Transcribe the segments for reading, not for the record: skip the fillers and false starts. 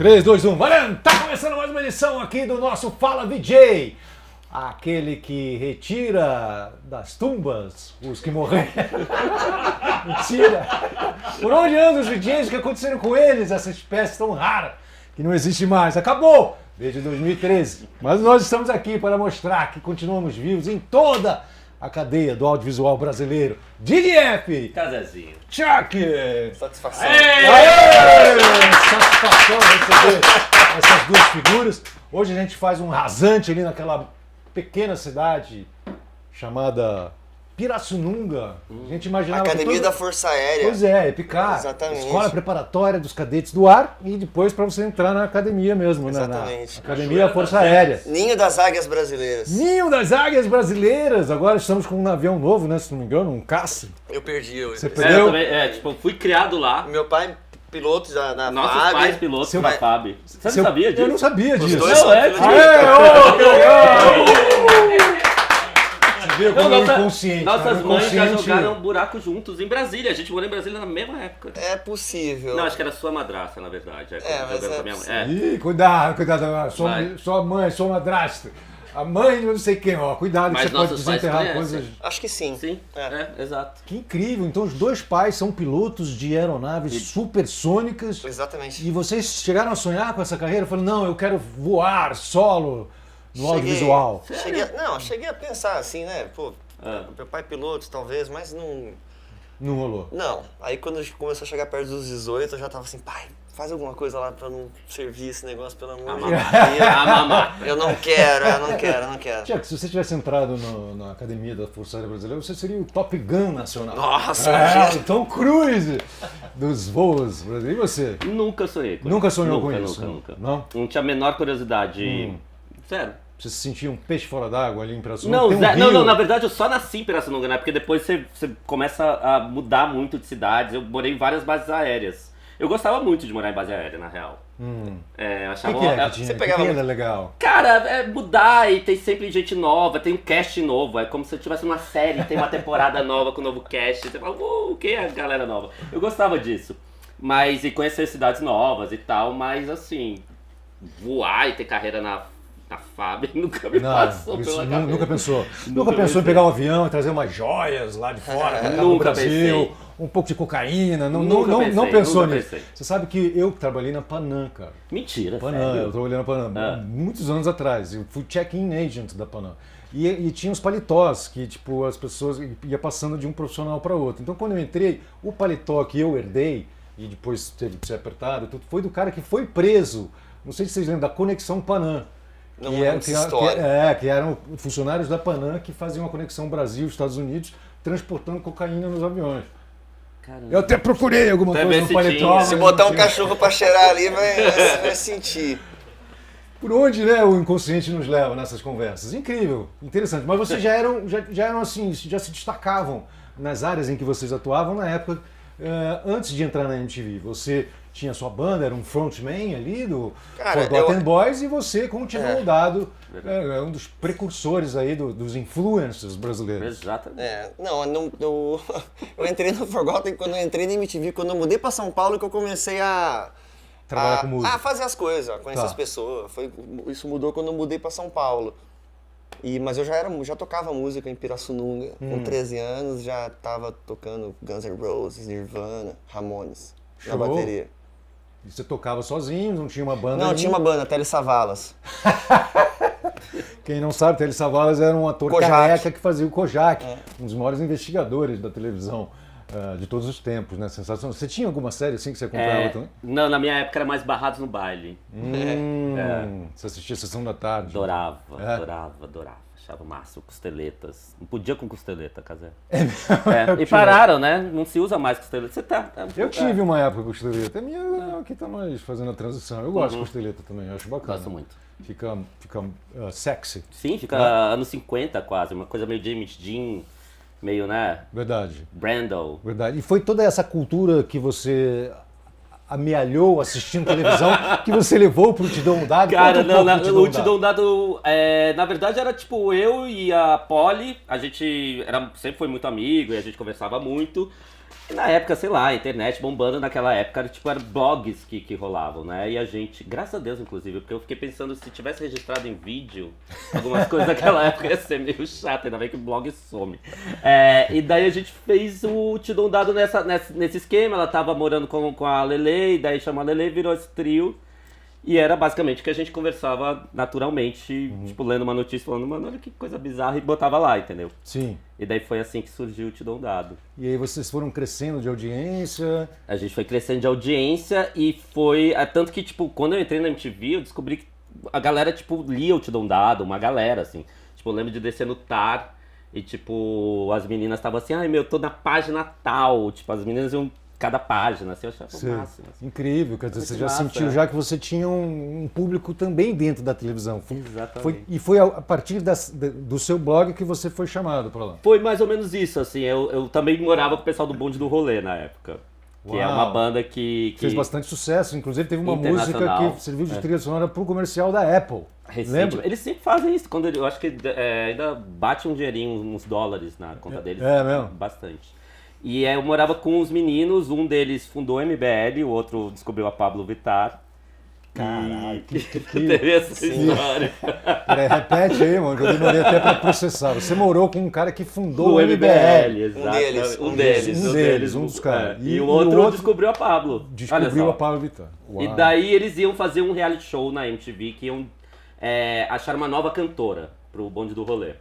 3, 2, 1, valendo! Tá começando mais uma edição aqui do nosso Fala VJ. Aquele que retira das tumbas os que morreram. Mentira! Por onde andam os VJs? O que aconteceram com eles? Essa espécie tão rara que não existe mais. Acabou! Desde 2013. Mas nós estamos aqui para mostrar que continuamos vivos em toda a cadeia do audiovisual brasileiro. DDF! Casazinho. Chuck! Satisfação. Aê! Satisfação receber essas duas figuras. Hoje a gente faz um rasante ali naquela pequena cidade chamada Pirassununga. A gente imaginava Academia que da Força Aérea. Pois é, EPICAR. Exatamente. Escola Preparatória dos Cadetes do Ar e depois para você entrar na academia mesmo, né? Na Exatamente. Academia da Força Aérea. Ninho das Águias Brasileiras. Ninho das Águias Brasileiras. Agora estamos com um avião novo, né? Se não me engano, um caça. Eu perdi hoje. Você Eu perdeu? também, tipo, fui criado lá. Meu pai, piloto já na Nossos FAB. pais pilotos Seu da pai- FAB. Você Seu- não sabia disso? Eu não sabia disso. dois Não, é, são sim. Aê, ô, que legal! Você vê como é o Não, inconsciente. Nossas né? O mães já inconsciente- jogaram buraco juntos em Brasília. A gente morou em Brasília na mesma época. É possível. Não, acho que era sua madrasta, na verdade. mas Jogando é com a minha mãe. possível. Ih, cuidado. Vai. Sua mãe, sua madrasta. A mãe de não sei quem, ó. Cuidado que Mas você pode nossos pais desenterrar conhecem. coisas. Acho que sim. Sim, exato. Que incrível. Então os dois pais são pilotos de aeronaves supersônicas. Exatamente. E vocês chegaram a sonhar com essa carreira? Falando, não, eu quero voar solo no audiovisual. Cheguei a pensar assim, né? Pô, Ah. meu pai piloto, talvez, mas não. Não rolou. Não. Aí quando a gente começou a chegar perto dos 18, eu já tava assim, pai, faz alguma coisa lá pra não servir esse negócio, pelo amor de Deus. A mamá. Eu não quero. Tiago, se você tivesse entrado na Academia da Força Aérea Brasileira, você seria o Top Gun nacional. Nossa, O Tom Cruise dos voos brasileiros. E você? Nunca sonhei com Nunca isso. sonhou Nunca, com isso? Nunca. Não? Tinha a menor curiosidade. Sério. Você se sentia um peixe fora d'água ali em Pirassununga? Não, Tem um não, rio. não, na verdade eu só nasci em Pirassununga, né? Porque depois você começa a mudar muito de cidades. Eu morei em várias bases aéreas. Eu gostava muito de morar em base aérea, na real. eu O achava. que é que tinha? Você O pegava- que era legal? Cara, é mudar e tem sempre gente nova, tem um cast novo. É como se eu estivesse numa série, tem uma temporada nova com um novo cast. Você fala, o que é a galera nova? Eu gostava disso. Mas, e conhecer cidades novas e tal, mas assim, voar e ter carreira na FAB nunca me passou Isso pela cabeça. nunca pensou. Nunca Nunca pensou em pensei. pegar um avião e trazer umas joias lá de fora, pra cá no Nunca Brasil, pensei. um pouco de cocaína. Não, Nunca pensei, não pensou nunca nisso. pensei. Você sabe que eu trabalhei na Panam, cara. Mentira, Panam, sério? eu trabalhei na Panam Ah. muitos anos atrás. Eu fui check-in agent da Panam. E tinha os paletós que, tipo, as pessoas ia passando de um profissional para outro. Então, quando eu entrei, o paletó que eu herdei, e depois teve que ser apertado, tudo, foi do cara que foi preso. Não sei se vocês lembram, da Conexão Panam. Não Que, lembro dessa história. que eram funcionários da Panam que faziam a conexão Brasil-Estados Unidos, transportando cocaína nos aviões. Caramba. Eu até procurei alguma Deve coisa ver no se paletó. tinha. mas Se não botar um tinha. cachorro pra cheirar ali, vai sentir. Por onde, né, o inconsciente nos leva nessas conversas? Incrível, interessante. Mas vocês já eram assim, já se destacavam nas áreas em que vocês atuavam na época, antes de entrar na MTV. Você tinha sua banda, era um frontman ali do Cara, Forgotten Boys, e você continuou dado, um dos precursores aí dos influencers brasileiros. Exatamente. Eu entrei no Forgotten quando eu entrei na MTV, quando eu mudei pra São Paulo, que eu comecei a Trabalhar com música. a fazer as coisas, a conhecer Tá. as pessoas. Isso mudou quando eu mudei pra São Paulo. Mas eu já tocava música em Pirassununga. Com 13 anos já tava tocando Guns N' Roses, Nirvana, Ramones na Show. bateria. E você tocava sozinho, não tinha uma banda? Não, ainda? tinha uma banda, Tele Savalas. Quem não sabe, Tele Savalas era um ator Kojak. careca que fazia o Kojak, um dos maiores investigadores da televisão de todos os tempos, né? Sensacional. Você tinha alguma série assim que você acompanhava também? Não, na minha época era mais Barrados no Baile. Você assistia a Sessão da Tarde. Adorava, É? adorava. Achava o máximo, costeletas. Não podia com costeleta, casé. Eu E pararam, né? Não se usa mais costeleta. Você tá. Eu tive uma época com costeleta. A minha aqui tá mais fazendo a transição. Eu gosto de costeleta também, eu acho bacana. Gosto muito. Fica sexy. Sim, fica anos 50 quase. Uma coisa meio James Dean, meio, né? Verdade. Brando. Verdade. E foi toda essa cultura que você amealhou assistindo televisão que você levou pro Te Dou um Dado? Cara, Conta um não, pouco do o Te Dou um Dado, na verdade era tipo eu e a Polly, a gente sempre foi muito amigo e a gente conversava muito. E na época, sei lá, a internet bombando naquela época, era blogs que rolavam, né? E a gente, graças a Deus, inclusive, porque eu fiquei pensando, se tivesse registrado em vídeo, algumas coisas daquela época ia ser meio chato, ainda bem que o blog some. E daí a gente fez o Te Dou um Dado nesse esquema, ela tava morando com a Lele, e daí chamou a Lele, virou esse trio. E era basicamente que a gente conversava naturalmente, tipo, lendo uma notícia, falando, mano, olha que coisa bizarra, e botava lá, entendeu? Sim. E daí foi assim que surgiu o Te Dou um Dado. E aí vocês foram crescendo de audiência. A gente foi crescendo de audiência e foi... Tanto que, tipo, quando eu entrei na MTV, eu descobri que a galera, tipo, lia o Te Dou um Dado, uma galera, assim. Tipo, eu lembro de descer no TAR e, tipo, as meninas estavam assim, ai, meu, tô na página tal. Tipo, as meninas iam cada página, assim, eu achava o máximo. Assim. Incrível, quer dizer, você já massa, sentiu já que você tinha um público também dentro da televisão. Exatamente. E foi a partir do seu blog que você foi chamado para lá. Foi mais ou menos isso, assim, eu também morava com o pessoal do Bonde do Rolê na época. Que é uma banda que... Fez bastante sucesso, inclusive teve uma música internacional. que serviu de trilha sonora para o comercial da Apple. Lembra? Eles sempre fazem isso, eu acho que ainda bate um dinheirinho, uns dólares na conta deles. É mesmo? Bastante. E eu morava com os meninos, um deles fundou a MBL, o outro descobriu a Pablo Vittar. Caralho, teve essa história. Peraí, repete aí, mano, que eu demorei até pra processar. Você morou com um cara que fundou o MBL, exato. Um deles, um dos caras. E o outro descobriu a Pablo. Descobriu a Pablo Vittar. E daí eles iam fazer um reality show na MTV, que iam achar uma nova cantora pro Bonde do Rolê.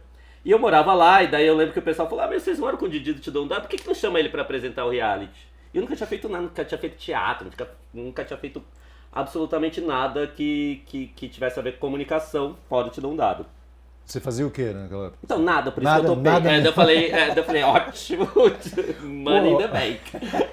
E eu morava lá, e daí eu lembro que o pessoal falou, mas vocês moram com o Didi do Te Dou um Dado, por que não chama ele pra apresentar o reality? E eu nunca tinha feito nada, nunca tinha feito teatro, nunca tinha feito absolutamente nada que tivesse a ver com comunicação, fora o Te Dou um Dado. Você fazia o quê naquela época? Então, nada, por isso que eu topei. Daí eu falei, ótimo, money in the bank.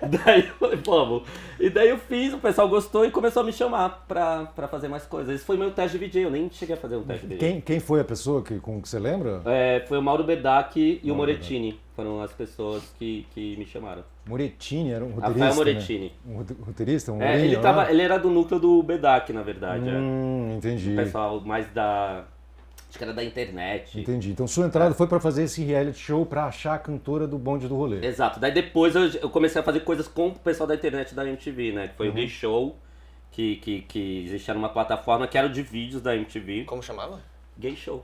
Daí eu falei, vamos. E daí eu fiz, o pessoal gostou e começou a me chamar pra fazer mais coisas. Esse foi meu teste de VJ, eu nem cheguei a fazer um teste de VJ. Quem foi a pessoa com que você lembra? Foi o Mauro Bedak e o Morettini. Foram as pessoas que me chamaram. Morettini era um roteirista, Rafael Morettini. Né? Um roteirista? Ele era do núcleo do Bedak, na verdade. Entendi. O pessoal mais da... Acho que era da internet. Entendi. Então sua entrada foi pra fazer esse reality show pra achar a cantora do Bonde do Rolê. Exato. Daí depois eu comecei a fazer coisas com o pessoal da internet da MTV, né? Que foi o Gay Show, que existia numa plataforma que era o de vídeos da MTV. Como chamava? Gay Show.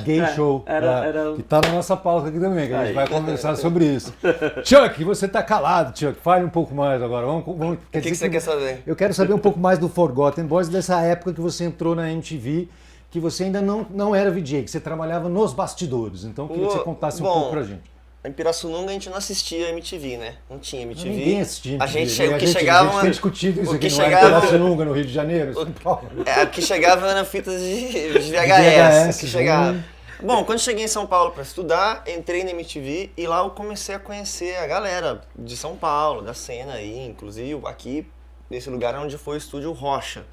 Gay Show. Era... Que tá na nossa pauta aqui também, que a gente vai conversar sobre isso. Chuck, você tá calado, Chuck. Fale um pouco mais agora. O que você quer saber? Eu quero saber um pouco mais do Forgotten Boys, dessa época que você entrou na MTV, que você ainda não era VJ, que você trabalhava nos bastidores. Então eu queria que você contasse um pouco pra gente. Em Pirassununga a gente não assistia MTV, né? Não tinha MTV. Ninguém assistia MTV. A gente tem discutido isso aqui, chegava, não era Pirassununga, no Rio de Janeiro, São Paulo. O que chegava era fitas de VHS. Que chegava. Bom, quando cheguei em São Paulo para estudar, entrei na MTV e lá eu comecei a conhecer a galera de São Paulo, da cena aí, inclusive aqui, nesse lugar onde foi o estúdio Rocha.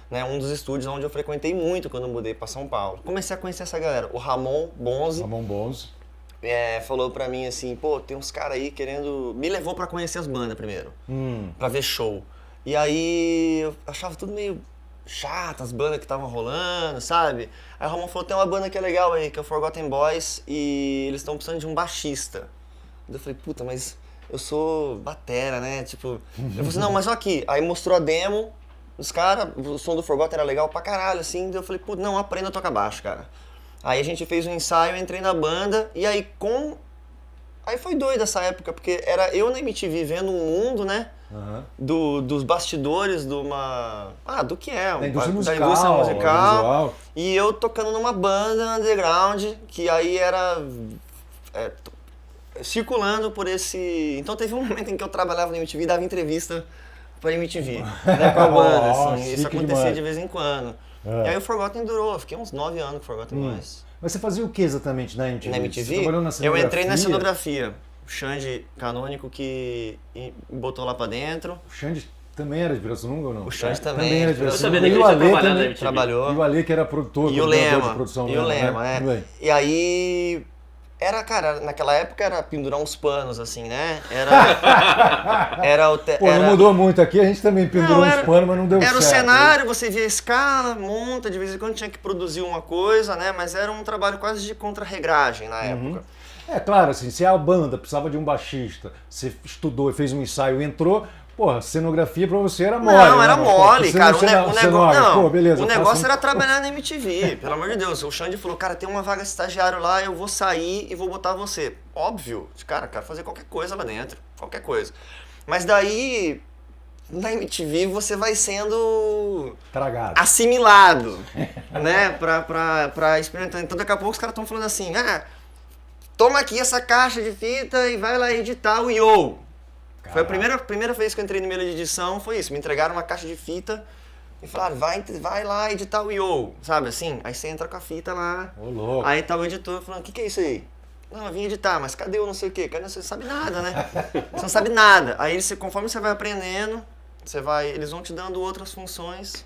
Né, um dos estúdios onde eu frequentei muito quando eu mudei para São Paulo. Comecei a conhecer essa galera. O Ramon Bonzi falou pra mim assim, pô, tem uns caras aí querendo... Me levou pra conhecer as bandas primeiro, pra ver show. E aí eu achava tudo meio chato, as bandas que estavam rolando, sabe? Aí o Ramon falou, tem uma banda que é legal aí, que é o Forgotten Boys, e eles estão precisando de um baixista. Eu falei, puta, mas eu sou batera, né? Tipo, eu falei assim, não, mas olha aqui. Aí mostrou a demo, os caras, o som do Forgotten era legal pra caralho, assim, eu falei, pô, não, aprenda a tocar baixo, cara. Aí a gente fez um ensaio, entrei na banda, e aí Aí foi doido essa época, porque era eu na MTV vendo um mundo, né, dos bastidores de uma... do que é? Da indústria musical. Da indústria musical. E eu tocando numa banda underground, que aí era... circulando por esse... Então teve um momento em que eu trabalhava na MTV e dava entrevista pra MTV, né, com a banda, assim. Isso acontecia demais. De vez em quando. E aí o Forgotten durou, fiquei uns 9 anos com o Forgotten Boys. Mas você fazia o que exatamente na MTV? Na MTV? Você trabalhou na cenografia? Eu entrei na cenografia. O Xande Canônico que botou lá pra dentro. O Xande também era de Pirassununga ou não? O Xande também era de Pirassununga. Eu sabia que ele tinha também trabalhou. E o Ale que era produtor, e o Lema, de produção. E o Lema, né? E aí Cara, naquela época era pendurar uns panos, assim, né? Era Pô, não mudou muito aqui, a gente também pendurou uns panos, mas não deu certo. Era o cenário, você via a escala, monta, de vez em quando tinha que produzir uma coisa, né? Mas era um trabalho quase de contra-regragem na época. É claro, assim, se a banda precisava de um baixista, você estudou e fez um ensaio e entrou, porra, cenografia pra você era mole. Não, era né? mole, Pô, cara. Pô, beleza, O negócio era trabalhar na MTV, pelo amor de Deus. O Xande falou, cara, tem uma vaga de estagiário lá, eu vou sair e vou botar você. Óbvio, cara, quero fazer qualquer coisa lá dentro, qualquer coisa. Mas daí, na MTV, você vai sendo tragado, assimilado, né, pra experimentar. Então daqui a pouco os caras estão falando assim, toma aqui essa caixa de fita e vai lá editar o Yo. Foi a primeira vez que eu entrei no meio de edição, foi isso. Me entregaram uma caixa de fita e falaram, vai lá editar o Yo, sabe assim? Aí você entra com a fita lá, aí tá o editor falando, o que é isso aí? Não, eu vim editar, mas cadê o não sei o quê? Cadê? Você não sabe nada, né? Você não sabe nada. Aí conforme você vai aprendendo, eles vão te dando outras funções.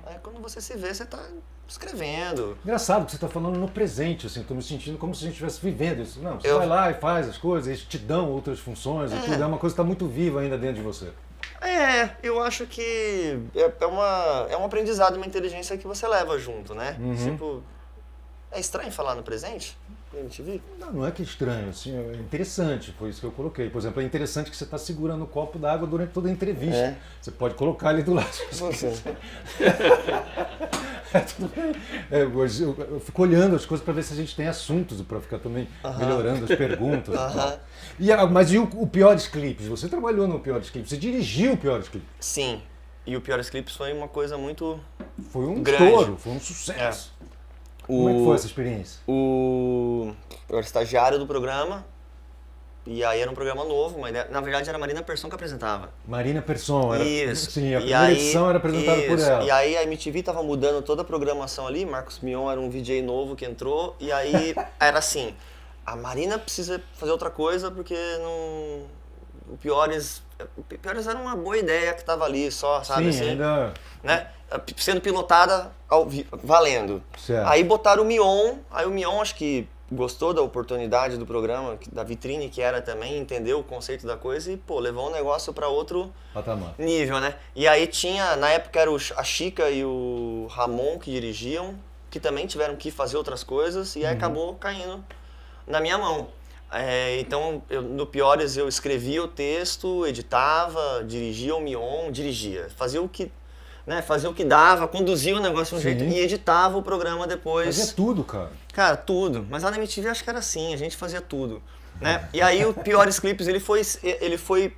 Aí quando você se vê, você tá escrevendo. Engraçado que você tá falando no presente, assim, tô me sentindo como se a gente estivesse vivendo isso. Não, você vai lá e faz as coisas, eles te dão outras funções e tudo, é uma coisa que tá muito viva ainda dentro de você. Eu acho que é um aprendizado, uma inteligência que você leva junto, né? Tipo, é estranho falar no presente? MTV? Não é que é estranho, assim, é interessante, foi isso que eu coloquei. Por exemplo, é interessante que você está segurando o copo d'água durante toda a entrevista. Você pode colocar ali do lado. Eu fico olhando as coisas para ver se a gente tem assuntos, para ficar também melhorando as perguntas. Mas e o Piores Clipes? Você trabalhou no Piores Clipes, você dirigiu o Piores Clipes. Sim, e o Piores Clipes foi uma coisa muito Foi um grande. estouro, foi um sucesso. Como é que foi essa experiência? Eu era estagiário do programa, e aí era um programa novo, mas na verdade era a Marina Persson que apresentava. Marina Persson, era, isso. Sim, a primeira edição era apresentada por ela. E aí a MTV tava mudando toda a programação ali, Marcos Mion era um VJ novo que entrou, e aí era assim, a Marina precisa fazer outra coisa porque não... O Piores era uma boa ideia que tava ali só, sabe? Sim, assim, ainda... né? Sendo pilotada valendo. Certo. Aí botaram o Mion, aí o Mion acho que gostou da oportunidade do programa, da vitrine que era também, entendeu o conceito da coisa e, levou um negócio para outro nível, né? E aí tinha, na época era a Chica e o Ramon que dirigiam, que também tiveram que fazer outras coisas e aí acabou caindo na minha mão. Então, no Piores eu escrevia o texto, editava, dirigia o Mion, fazia o que... Né, fazia o que dava, conduzia o negócio de um jeito e editava o programa depois. Fazia tudo, cara. Cara, tudo. Mas lá na MTV acho que era assim, a gente fazia tudo. Né? E aí o Piores Clipes ele foi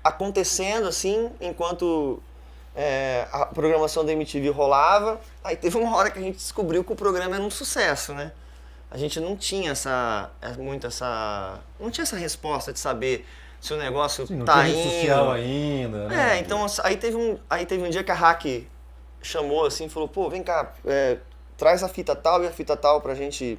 acontecendo assim, enquanto a programação da MTV rolava. Aí teve uma hora que a gente descobriu que o programa era um sucesso, né? A gente não tinha não tinha essa resposta de saber se o negócio não tá tinha indo. Rede social ainda, né? Então aí teve um dia que a Hack chamou assim, falou, pô, vem cá, traz a fita tal e a fita tal pra gente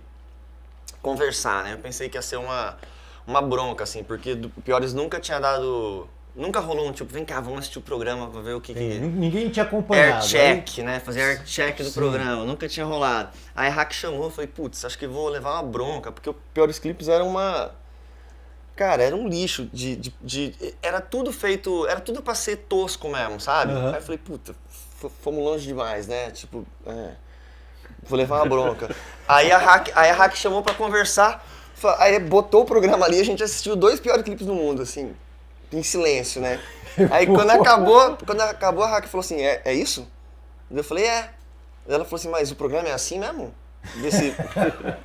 conversar, né? Eu pensei que ia ser uma bronca, assim, porque do Piores nunca tinha dado... Nunca rolou um tipo, vem cá, vamos assistir o programa pra ver o que... Ninguém tinha acompanhado. Air check, né? Fazer air check do programa, nunca tinha rolado. Aí a Hack chamou, eu falei, putz, acho que vou levar uma bronca, porque o Piores Clipes era uma... Cara, era um lixo era tudo feito, era tudo pra ser tosco mesmo, sabe? Aí eu falei, puta, fomos longe demais, né? Tipo, vou levar uma bronca. Aí a Hack chamou pra conversar, aí botou o programa ali, a gente assistiu 2 Piores Clipes do mundo, assim, em silêncio, né? Aí quando acabou a Hack falou assim, é isso? Eu falei, é. Ela falou assim, mas o programa é assim mesmo?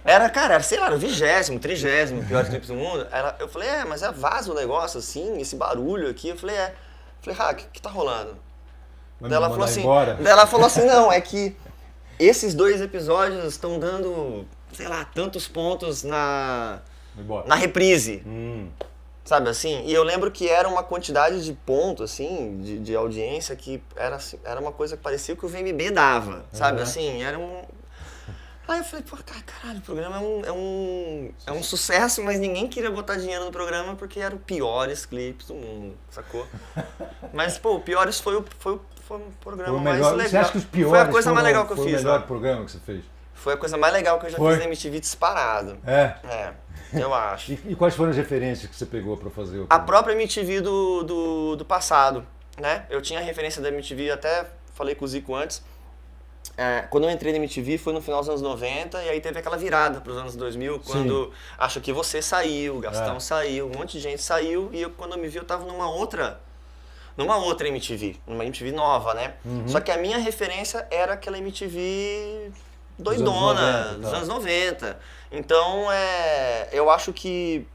Era, sei lá, era o 20º, 30º Piores Clipes do mundo. Eu falei, mas vaza o negócio assim, esse barulho aqui. Eu falei, Falei, Hack, o que tá rolando? Daí ela falou assim, não, é que esses 2 episódios estão dando, sei lá, tantos pontos na reprise. Sabe assim? E eu lembro que era uma quantidade de pontos, assim, de audiência que era uma coisa que parecia que o VMB dava, sabe? Assim, era um... Aí eu falei, pô, caralho, o programa é um sucesso, mas ninguém queria botar dinheiro no programa porque era o Piores Clipes do mundo, sacou? Mas, pô, o Piores foi um programa mais legal. Você acha que os Piores foi a coisa mais legal que eu fiz. Foi o melhor programa que você fez? Foi a coisa mais legal que eu já fiz na MTV disparado. eu acho. E quais foram as referências que você pegou pra fazer o A programa? própria MTV do passado, né? Eu tinha a referência da MTV, até falei com o Zico antes. Quando eu entrei na MTV foi no final dos anos 90 e aí teve aquela virada para os anos 2000, quando Acho Que Você saiu, o Gastão saiu, um monte de gente saiu e quando eu me vi eu tava numa outra MTV, numa MTV nova, né? Só que a minha referência era aquela MTV doidona, dos anos 90. Então, eu acho que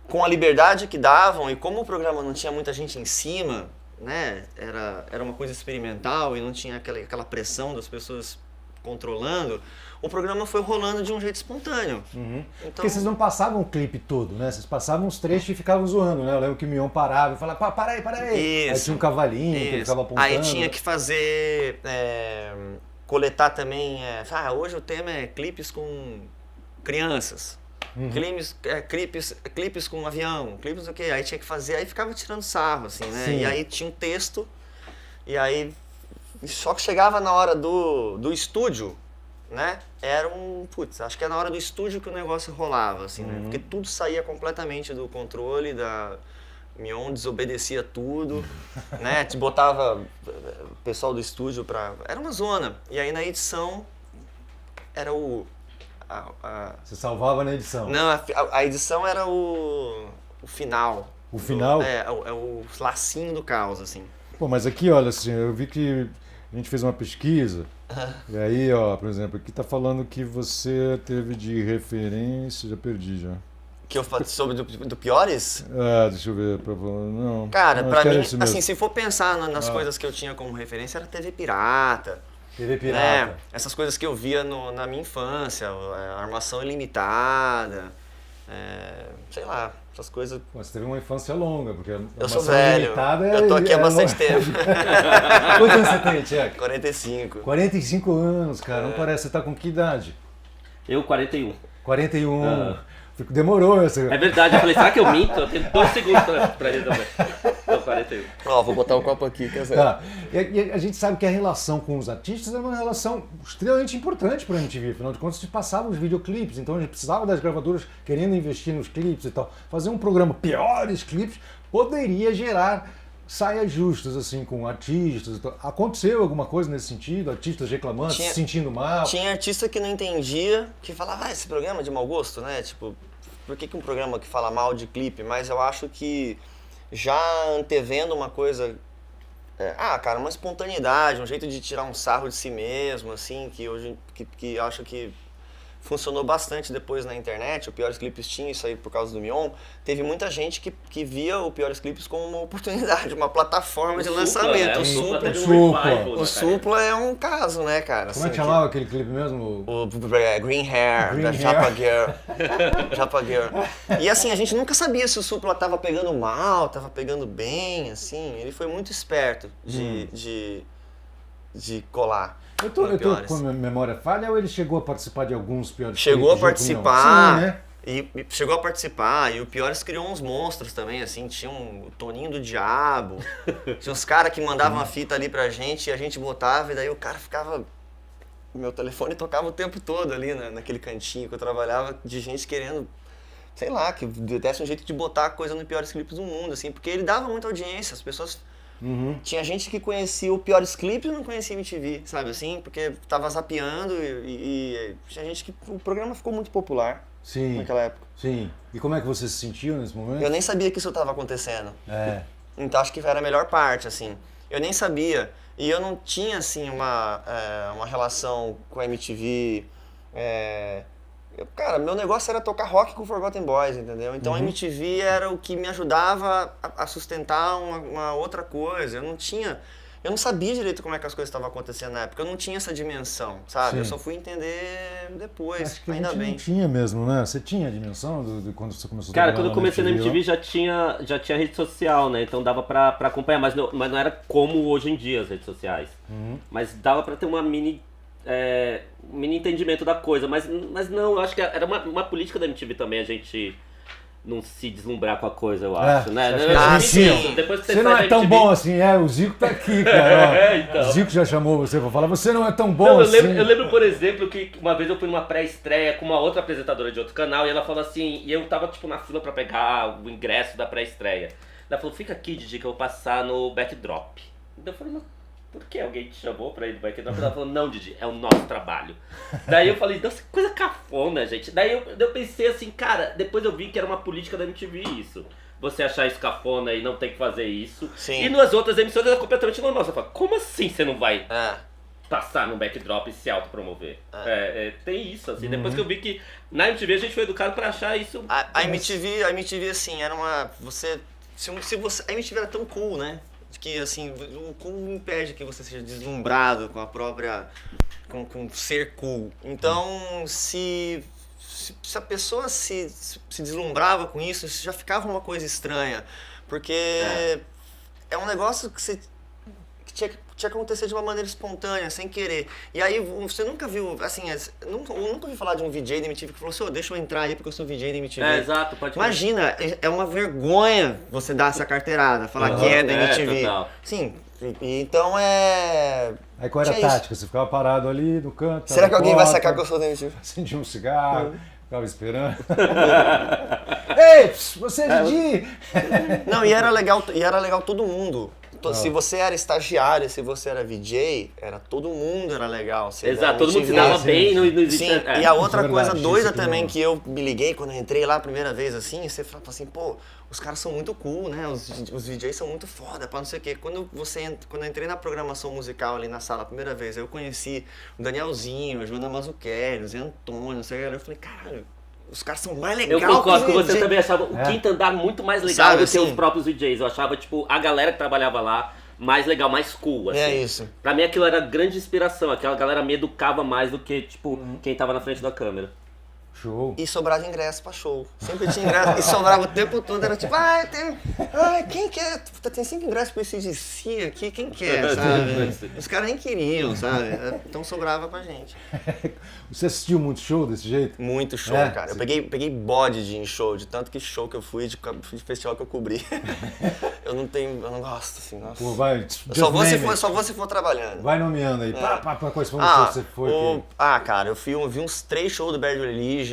com a liberdade que davam e como o programa não tinha muita gente em cima, né? Era uma coisa experimental e não tinha aquela pressão das pessoas controlando, o programa foi rolando de um jeito espontâneo. Então, Porque vocês não passavam o clipe todo, né? Vocês passavam os trechos e ficavam zoando, né? Eu lembro que o Mion parava e falava, para aí. Isso. Aí tinha um cavalinho que ele ficava apontando. Aí tinha que fazer, coletar também, hoje o tema é clipes com crianças. Clipes com avião, clipes o quê? Aí tinha que fazer, aí ficava tirando sarro, assim, né? Sim. E aí tinha um texto, e aí só que chegava na hora do estúdio, né? Acho que era na hora do estúdio que o negócio rolava, assim, né? Porque tudo saía completamente do controle, Mion desobedecia tudo, né? Te botava o pessoal do estúdio pra... Era uma zona. E aí na edição era Você salvava na edição. Não, a edição era o final. O final? É o lacinho do caos, assim. Pô, mas aqui, olha, assim, eu vi que a gente fez uma pesquisa, e aí, ó, por exemplo, aqui tá falando que você teve de referência, já perdi já. Que eu falei sobre do Piores? Deixa eu ver, não. Cara, não, pra acho que mim, era esse mesmo. assim, se for pensar nas coisas que eu tinha como referência, era TV Pirata. TV Pirata. Né? Essas coisas que eu via na minha infância, Armação Ilimitada, sei lá, essas coisas. Pô, você teve uma infância longa, porque a Eu sou Armação velho, Ilimitada eu tô aqui há bastante longa. tempo. Quantos anos você tem, Tcheco? 45. 45 anos, cara, não parece. Você tá com que idade? Eu, 41. 41. Demorou essa. É verdade, eu falei, será que eu minto? Eu tenho 2 segundos pra resolver. Então, 41. Ó, vou botar o copo aqui, quer dizer. Tá. E a gente sabe que a relação com os artistas é uma relação extremamente importante para a MTV. Afinal de contas, a gente passava os videoclipes, então a gente precisava das gravadoras querendo investir nos clipes e tal. Fazer um programa Piores Clipes poderia gerar saias justas, assim, com artistas e tal. Aconteceu alguma coisa nesse sentido? Artistas reclamando, se sentindo mal? Tinha artista que não entendia, que falava, esse programa é de mau gosto, né? Tipo, por que um programa que fala mal de clipe? Mas eu acho que já antevendo uma coisa, cara, uma espontaneidade, um jeito de tirar um sarro de si mesmo, assim, que hoje, que acho que funcionou bastante depois na internet. O Piores Clipes tinha isso aí por causa do Mion. Teve muita gente que via o Piores Clipes como uma oportunidade, uma plataforma de lançamento. O Supla é um caso, né, cara? Como é que chamava aquele clipe mesmo? O Green Hair, da Japa Girl. E assim, a gente nunca sabia se o Supla tava pegando mal, tava pegando bem, assim. Ele foi muito esperto de colar. Eu tô com a memória falha ou ele chegou a participar de alguns Piores Chegou a clipes? participar. Sim, né? E chegou a participar, e o Piores criou uns monstros também, assim, tinha o Toninho do Diabo, tinha uns caras que mandavam a fita ali pra gente, e a gente botava, e daí o cara ficava... Meu telefone tocava o tempo todo ali, naquele cantinho que eu trabalhava, de gente querendo, sei lá, que desse um jeito de botar a coisa no Piores Clipes do mundo, assim, porque ele dava muita audiência, as pessoas... Tinha gente que conhecia o Piores Clipes e não conhecia MTV, sabe assim? Porque tava zapeando e tinha gente que... O programa ficou muito popular. Sim, naquela época. Sim. E como é que você se sentiu nesse momento? Eu nem sabia que isso estava acontecendo. Então acho que era a melhor parte, assim. Eu nem sabia. E eu não tinha, assim, uma relação com a MTV. Cara, meu negócio era tocar rock com Forgotten Boys, entendeu? Então a MTV era o que me ajudava a sustentar uma outra coisa. Eu não sabia direito como é que as coisas estavam acontecendo na época, eu não tinha essa dimensão, sabe? Sim. Eu só fui entender depois, Acho que ainda a gente bem. não tinha mesmo, né? Você tinha a dimensão de quando você começou a Cara, trabalhar quando eu comecei na MTV lá? já tinha rede social, né? Então dava pra acompanhar, mas não era como hoje em dia as redes sociais. Mas dava pra ter uma mini entendimento da coisa, mas não, eu acho que era uma política da MTV também a gente não se deslumbrar com a coisa, eu acho, né? sim. Depois que Você não é tão bom assim, o Zico tá aqui, cara. Então. O Zico já chamou você pra falar, você não é tão bom Não, assim. eu lembro, por exemplo, que uma vez eu fui numa pré-estreia com uma outra apresentadora de outro canal e ela falou assim, e eu tava tipo na fila pra pegar o ingresso da pré-estreia. Ela falou, fica aqui, Didi, que eu vou passar no backdrop. Então eu falei, mas por que alguém te chamou pra ir no backdrop? Ela falou, não, Didi, é o nosso trabalho. Daí eu falei, nossa, que coisa cafona, gente. Daí eu pensei assim, cara, depois eu vi que era uma política da MTV isso. Você achar isso cafona e não tem que fazer isso. Sim. E nas outras emissoras é completamente normal. Você fala, como assim você não vai É. passar no backdrop e se autopromover? Tem isso, assim. Depois que eu vi que na MTV a gente foi educado pra achar isso... A MTV, assim, era uma... Se você... A MTV era tão cool, né? Que, assim, o cool impede que você seja deslumbrado com a própria... Com ser cool. Então, se a pessoa se deslumbrava com isso já ficava uma coisa estranha. Porque é um negócio que tinha que acontecer de uma maneira espontânea, sem querer. E aí você nunca viu, assim, eu nunca ouvi falar de um VJ da MTV que falou assim, deixa eu entrar aí porque eu sou VJ da MTV. Exato, pode Imagina, é uma vergonha você dar essa carteirada, falar que é da MTV. Total. Sim, então é... Aí qual era a Tinha tática? isso. Você ficava parado ali no canto. Será na que alguém vai porta, sacar que eu sou da MTV? acendia um cigarro, ficava esperando. Ei, você é Didi! Não, e era legal todo mundo. Se você era estagiário, se você era VJ, todo mundo era legal. Exato, todo mundo se dava bem, não existe... Sim, e a outra Isso é coisa verdade, doida isso que também não- que eu me liguei quando eu entrei lá a primeira vez assim, você fala assim, pô, os caras são muito cool, né? Os VJs são muito foda, pá, não sei o quê. Quando eu entrei na programação musical ali na sala a primeira vez, eu conheci o Danielzinho, a Joana Mazzucchelli, o Zé Antônio, não sei o que, eu falei, caralho, os caras são mais legais. Eu concordo que com os você, VJ. também achava o quinto andar muito mais legal Sabe, do que assim? os próprios DJs. Eu achava, tipo, a galera que trabalhava lá mais legal, mais cool, assim. É isso. Pra mim aquilo era grande inspiração, aquela galera me educava mais do que, tipo, quem tava na frente da câmera. Show. E sobrava ingresso pra show. Sempre tinha ingresso. E sobrava o tempo todo. Era tipo, quem quer? Tem 5 ingressos pro AC/DC aqui, quem quer, sabe? Os caras nem queriam, sabe? Então sobrava pra gente. Você assistiu muito show desse jeito? Muito show, É? cara. Eu peguei bode de ir em show, de tanto que show que eu fui, de festival que eu cobri. Eu não gosto, assim, nossa. Pô, vai, Eu só vou se for trabalhando. vai nomeando aí. Quais foram os shows que você foi? Cara, eu vi uns 3 shows do Bad Religion,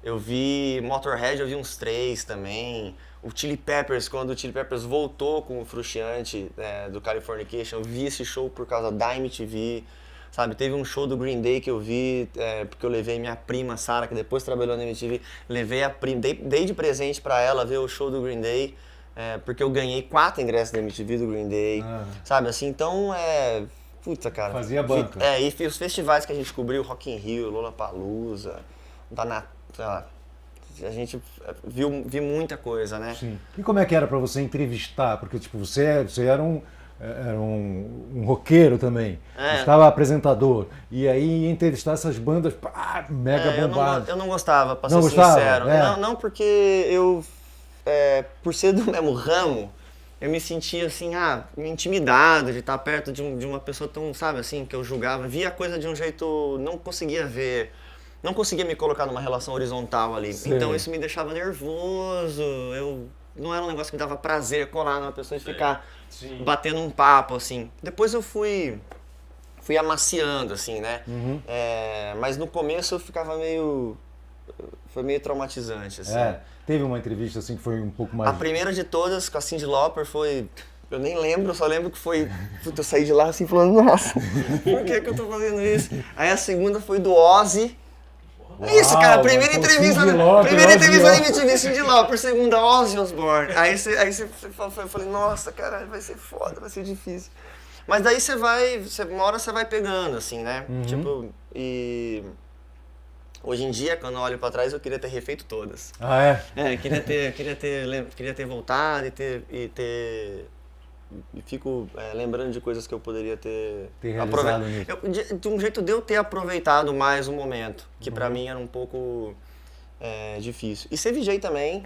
eu vi Motorhead, eu vi uns 3 também. O Chili Peppers, quando o Chili Peppers voltou com o Frusciante do Californication, eu vi esse show por causa da MTV. Sabe, teve um show do Green Day que eu vi, porque eu levei minha prima, Sarah, que depois trabalhou na MTV, levei a prima, dei de presente pra ela ver o show do Green Day, porque eu ganhei 4 ingressos da MTV do Green Day, sabe, assim, então puta, cara. Fazia banco. E os festivais que a gente cobriu, Rock in Rio, Lollapalooza, a gente viu muita coisa, né? Sim. E como é que era pra você entrevistar? Porque, tipo, você era um roqueiro também. Estava apresentador. E aí ia entrevistar essas bandas mega bombadas. Eu não gostava, pra Não ser gostava? sincero. É. Não, porque eu, por ser do mesmo ramo, eu me sentia assim, intimidado de estar perto de uma pessoa tão, sabe, assim, que eu julgava. Via a coisa de um jeito, não conseguia ver, não conseguia me colocar numa relação horizontal ali. Sei. Então isso me deixava nervoso, não era um negócio que me dava prazer colar numa pessoa e ficar batendo um papo, assim. Depois eu fui amaciando, assim, né? Mas no começo eu ficava foi meio traumatizante, assim. Teve uma entrevista assim que foi um pouco mais... A primeira de todas, com a Cyndi Lauper, foi... Eu nem lembro, eu só lembro que foi... Puta, eu saí de lá assim falando, nossa, por que eu tô fazendo isso? Aí a segunda foi do Ozzy. Isso, cara, primeira entrevista na MTV, Cyndi Lauper, segunda Ozzy Osbourne. Aí você eu falei, nossa, cara, vai ser foda, vai ser difícil. Mas daí uma hora você vai pegando, assim, né? Tipo, e... Hoje em dia, quando eu olho pra trás, eu queria ter refeito todas. Queria ter voltado e fico lembrando de coisas que eu poderia ter realizado nisso. De um jeito de eu ter aproveitado mais o momento, que pra mim era um pouco difícil. E ser VJ também,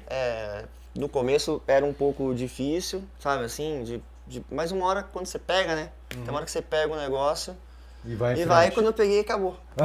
no começo era um pouco difícil, sabe assim, mas uma hora quando você pega, né? Tem uma hora que você pega o negócio E vai, quando eu peguei, acabou. Pô,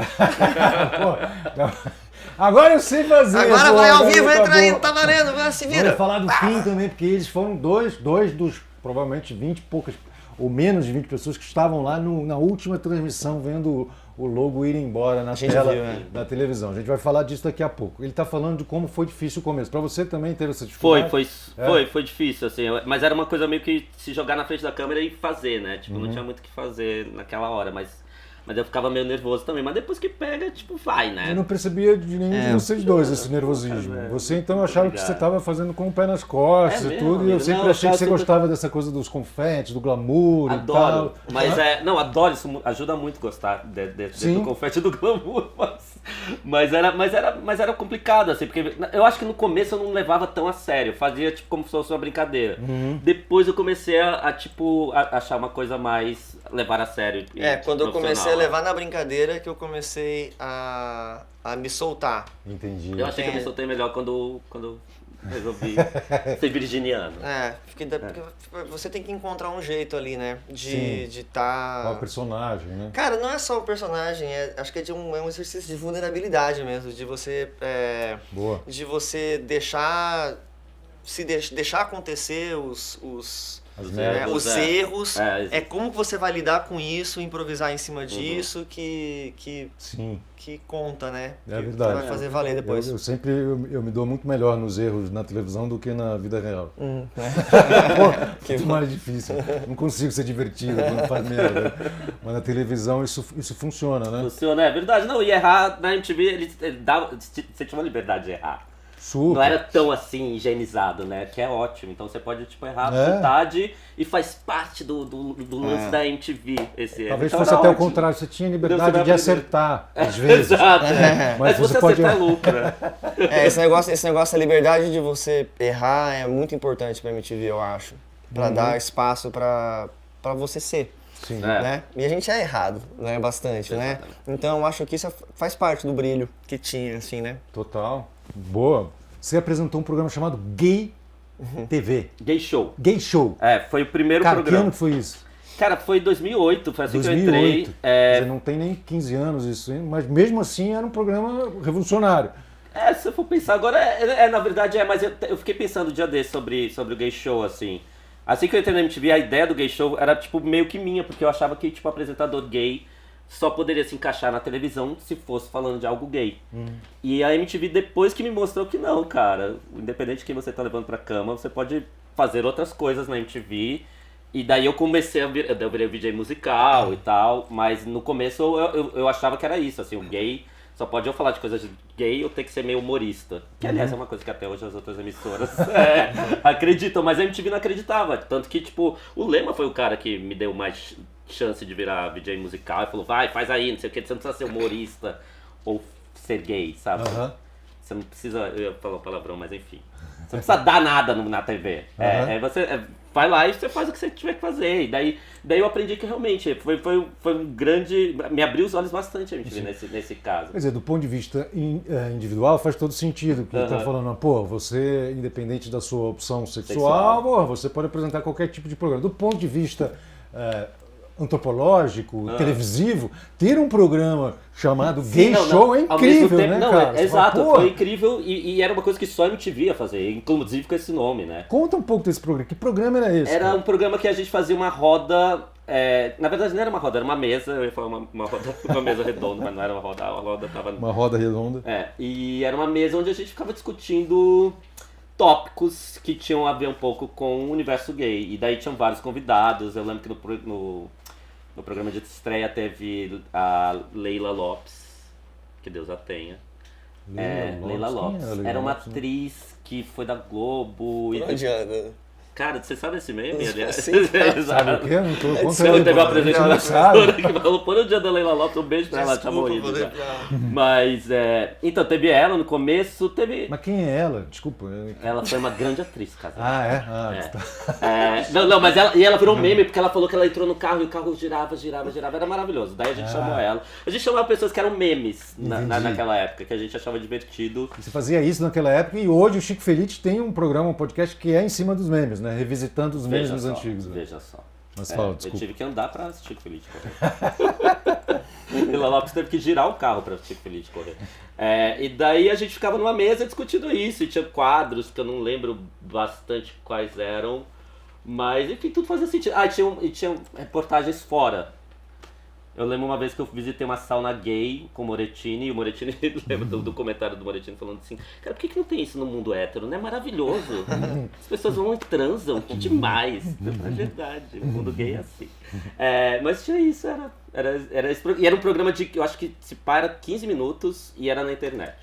Agora eu sei fazer. Agora pô, vai ao vivo, tá entra aí, bom. tá valendo, vai, se vira. Vamos falar do fim também, porque eles foram dois dos provavelmente 20 e poucas, ou menos de 20 pessoas que estavam lá na última transmissão vendo o logo ir embora na gente tela viu, né? da televisão. A gente vai falar disso daqui a pouco. Ele está falando de como foi difícil o começo. Para você também ter essa dificuldade? Foi difícil, assim, mas era uma coisa meio que se jogar na frente da câmera e fazer, né? Tipo, não tinha muito o que fazer naquela hora, mas eu ficava meio nervoso também. Mas depois que pega, tipo, vai, né? Eu não percebia de nenhum de vocês dois esse nervosismo. Você então achava que você estava fazendo com o pé nas costas É e mesmo, tudo, e eu amigo? sempre Não, achei que você eu sempre- gostava dessa coisa dos confetes, do glamour e Adoro, tal. mas adoro, isso ajuda muito a gostar Sim. do confete do glamour, mas era complicado, assim, porque eu acho que no começo eu não levava tão a sério, fazia tipo como se fosse uma brincadeira. Depois eu comecei a achar uma coisa mais levar a sério. Quando eu comecei a profissional. levar na brincadeira que eu comecei a me soltar. Entendi. Eu achei que eu me soltei melhor quando resolvi ser virginiano. Porque você tem que encontrar um jeito ali, né? Sim. De tá... Qual personagem, né? Cara, não é só o personagem, acho que é um exercício de vulnerabilidade mesmo, de você... Boa. De você deixar acontecer As os merdas. erros. É. Como que você vai lidar com isso, improvisar em cima disso, que Sim. conta, né? É Que verdade. vai fazer valer depois. Eu sempre eu me dou muito melhor nos erros na televisão do que na vida real. Muito mais difícil. Não consigo ser divertido quando faz merda. Mas na televisão isso funciona, né? Funciona, é verdade. Não, e errar na MTV, você tinha uma liberdade de errar. Super. Não era tão assim higienizado, né? Que é ótimo. Então você pode tipo, errar à É. vontade e faz parte do lance da MTV esse erro. Talvez Então fosse era até o ótimo. contrário, você tinha Você liberdade vai de aprender. acertar, às vezes. Exato. Mas Mas se você você pode- acertar, é lucro, né? Esse negócio, a liberdade de você errar é muito importante pra MTV, eu acho. Pra dar espaço pra você ser. Sim. É. Né? E a gente é errado, né? Bastante, né? Exatamente. Então eu acho que isso faz parte do brilho que tinha, assim, né? Total. Boa. Você apresentou um programa chamado Gay TV. Gay Show. Gay Show. Foi o primeiro Cara, que programa. ano que foi isso? Cara, foi 2008, foi assim que eu 2008. entrei. Quer dizer, não tem nem 15 anos isso, hein? Mas mesmo assim era um programa revolucionário. Se eu for pensar agora, na verdade mas eu fiquei pensando um dia desse sobre o Gay Show, assim. Assim que eu entrei na MTV, a ideia do Gay Show era, tipo, meio que minha, porque eu achava que, tipo, apresentador gay só poderia se encaixar na televisão se fosse falando de algo gay. E a MTV depois que me mostrou que não, cara. Independente de quem você tá levando pra cama, você pode fazer outras coisas na MTV. E daí eu comecei eu virei VJ musical e tal, mas no começo eu achava que era isso, assim, o gay só pode eu falar de coisas gay ou ter que ser meio humorista. Que aliás é uma coisa que até hoje as outras emissoras acreditam, mas a MTV não acreditava. Tanto que, tipo, o Lema foi o cara que me deu mais chance de virar VJ musical e falou, vai, faz aí, não sei o que, você não precisa ser humorista ou ser gay, sabe? Aham. Você não precisa, eu ia falar um palavrão, mas enfim. Você não precisa dar nada na TV. Você vai lá e você faz o que você tiver que fazer. E daí eu aprendi que realmente foi um grande... Me abriu os olhos bastante a MTV nesse caso. Quer dizer, do ponto de vista individual faz todo sentido. Que ele tá falando, pô, você, independente da sua opção sexual, pô, você pode apresentar qualquer tipo de programa. Do ponto de vista antropológico, televisivo, ter um programa chamado Gay Não, Show é ao mesmo incrível, tempo- né, não, cara? Você exato, fala, pô, foi incrível e era uma coisa que só a MTV ia fazer, inclusive com esse nome, né? conta um pouco desse programa. Que programa era esse? Era cara? um programa que a gente fazia uma roda, na verdade não era uma roda, era uma mesa, eu ia falar uma roda, uma mesa redonda, mas não era uma roda, a roda tava... Uma roda redonda. E era uma mesa onde a gente ficava discutindo tópicos que tinham a ver um pouco com o universo gay. E daí tinham vários convidados. Eu lembro que no programa de estreia teve a Leila Lopes, que Deus a tenha. Leila Lopes. Quem era Leila Era uma Lopes, né? atriz que foi da Globo. Por onde anda? Cara, você sabe esse meme, aliás? Sim, Sabe o quê? Não tô Não, contando. teve uma apresentação sabe? que falou, por o dia da Leila Lopes, um beijo pra ela, tinha morrido já. Desculpa, Mas, então, teve ela no começo, teve... Mas quem é ela? Desculpa. Ela foi uma grande atriz, cara. Ah, é? Ah, tá. Não, mas ela virou meme porque ela falou que ela entrou no carro e o carro girava, era maravilhoso. Daí a gente chamou ela. A gente chamava pessoas que eram memes naquela época, que a gente achava divertido. Você fazia isso naquela época e hoje o Chico Feliz tem um programa, um podcast que é em cima dos memes, né? Revisitando os memes dos antigos. Né? Veja só. Mas fala, Eu desculpa. tive que andar pra assistir Feliz correr. Vila Lopes teve que girar o carro pra assistir Feliz correr. E daí a gente ficava numa mesa discutindo isso, e tinha quadros que eu não lembro bastante quais eram, mas enfim, tudo fazia sentido. E tinha reportagens fora. Eu lembro uma vez que eu visitei uma sauna gay com o Morettini, e o Morettini, lembra do comentário do Morettini falando assim, cara, por que não tem isso no mundo hétero? Não é maravilhoso? As pessoas vão e transam, que demais. É verdade, o mundo gay é assim. Mas tinha isso, e era um programa de, eu acho que se para 15 minutos e era na internet.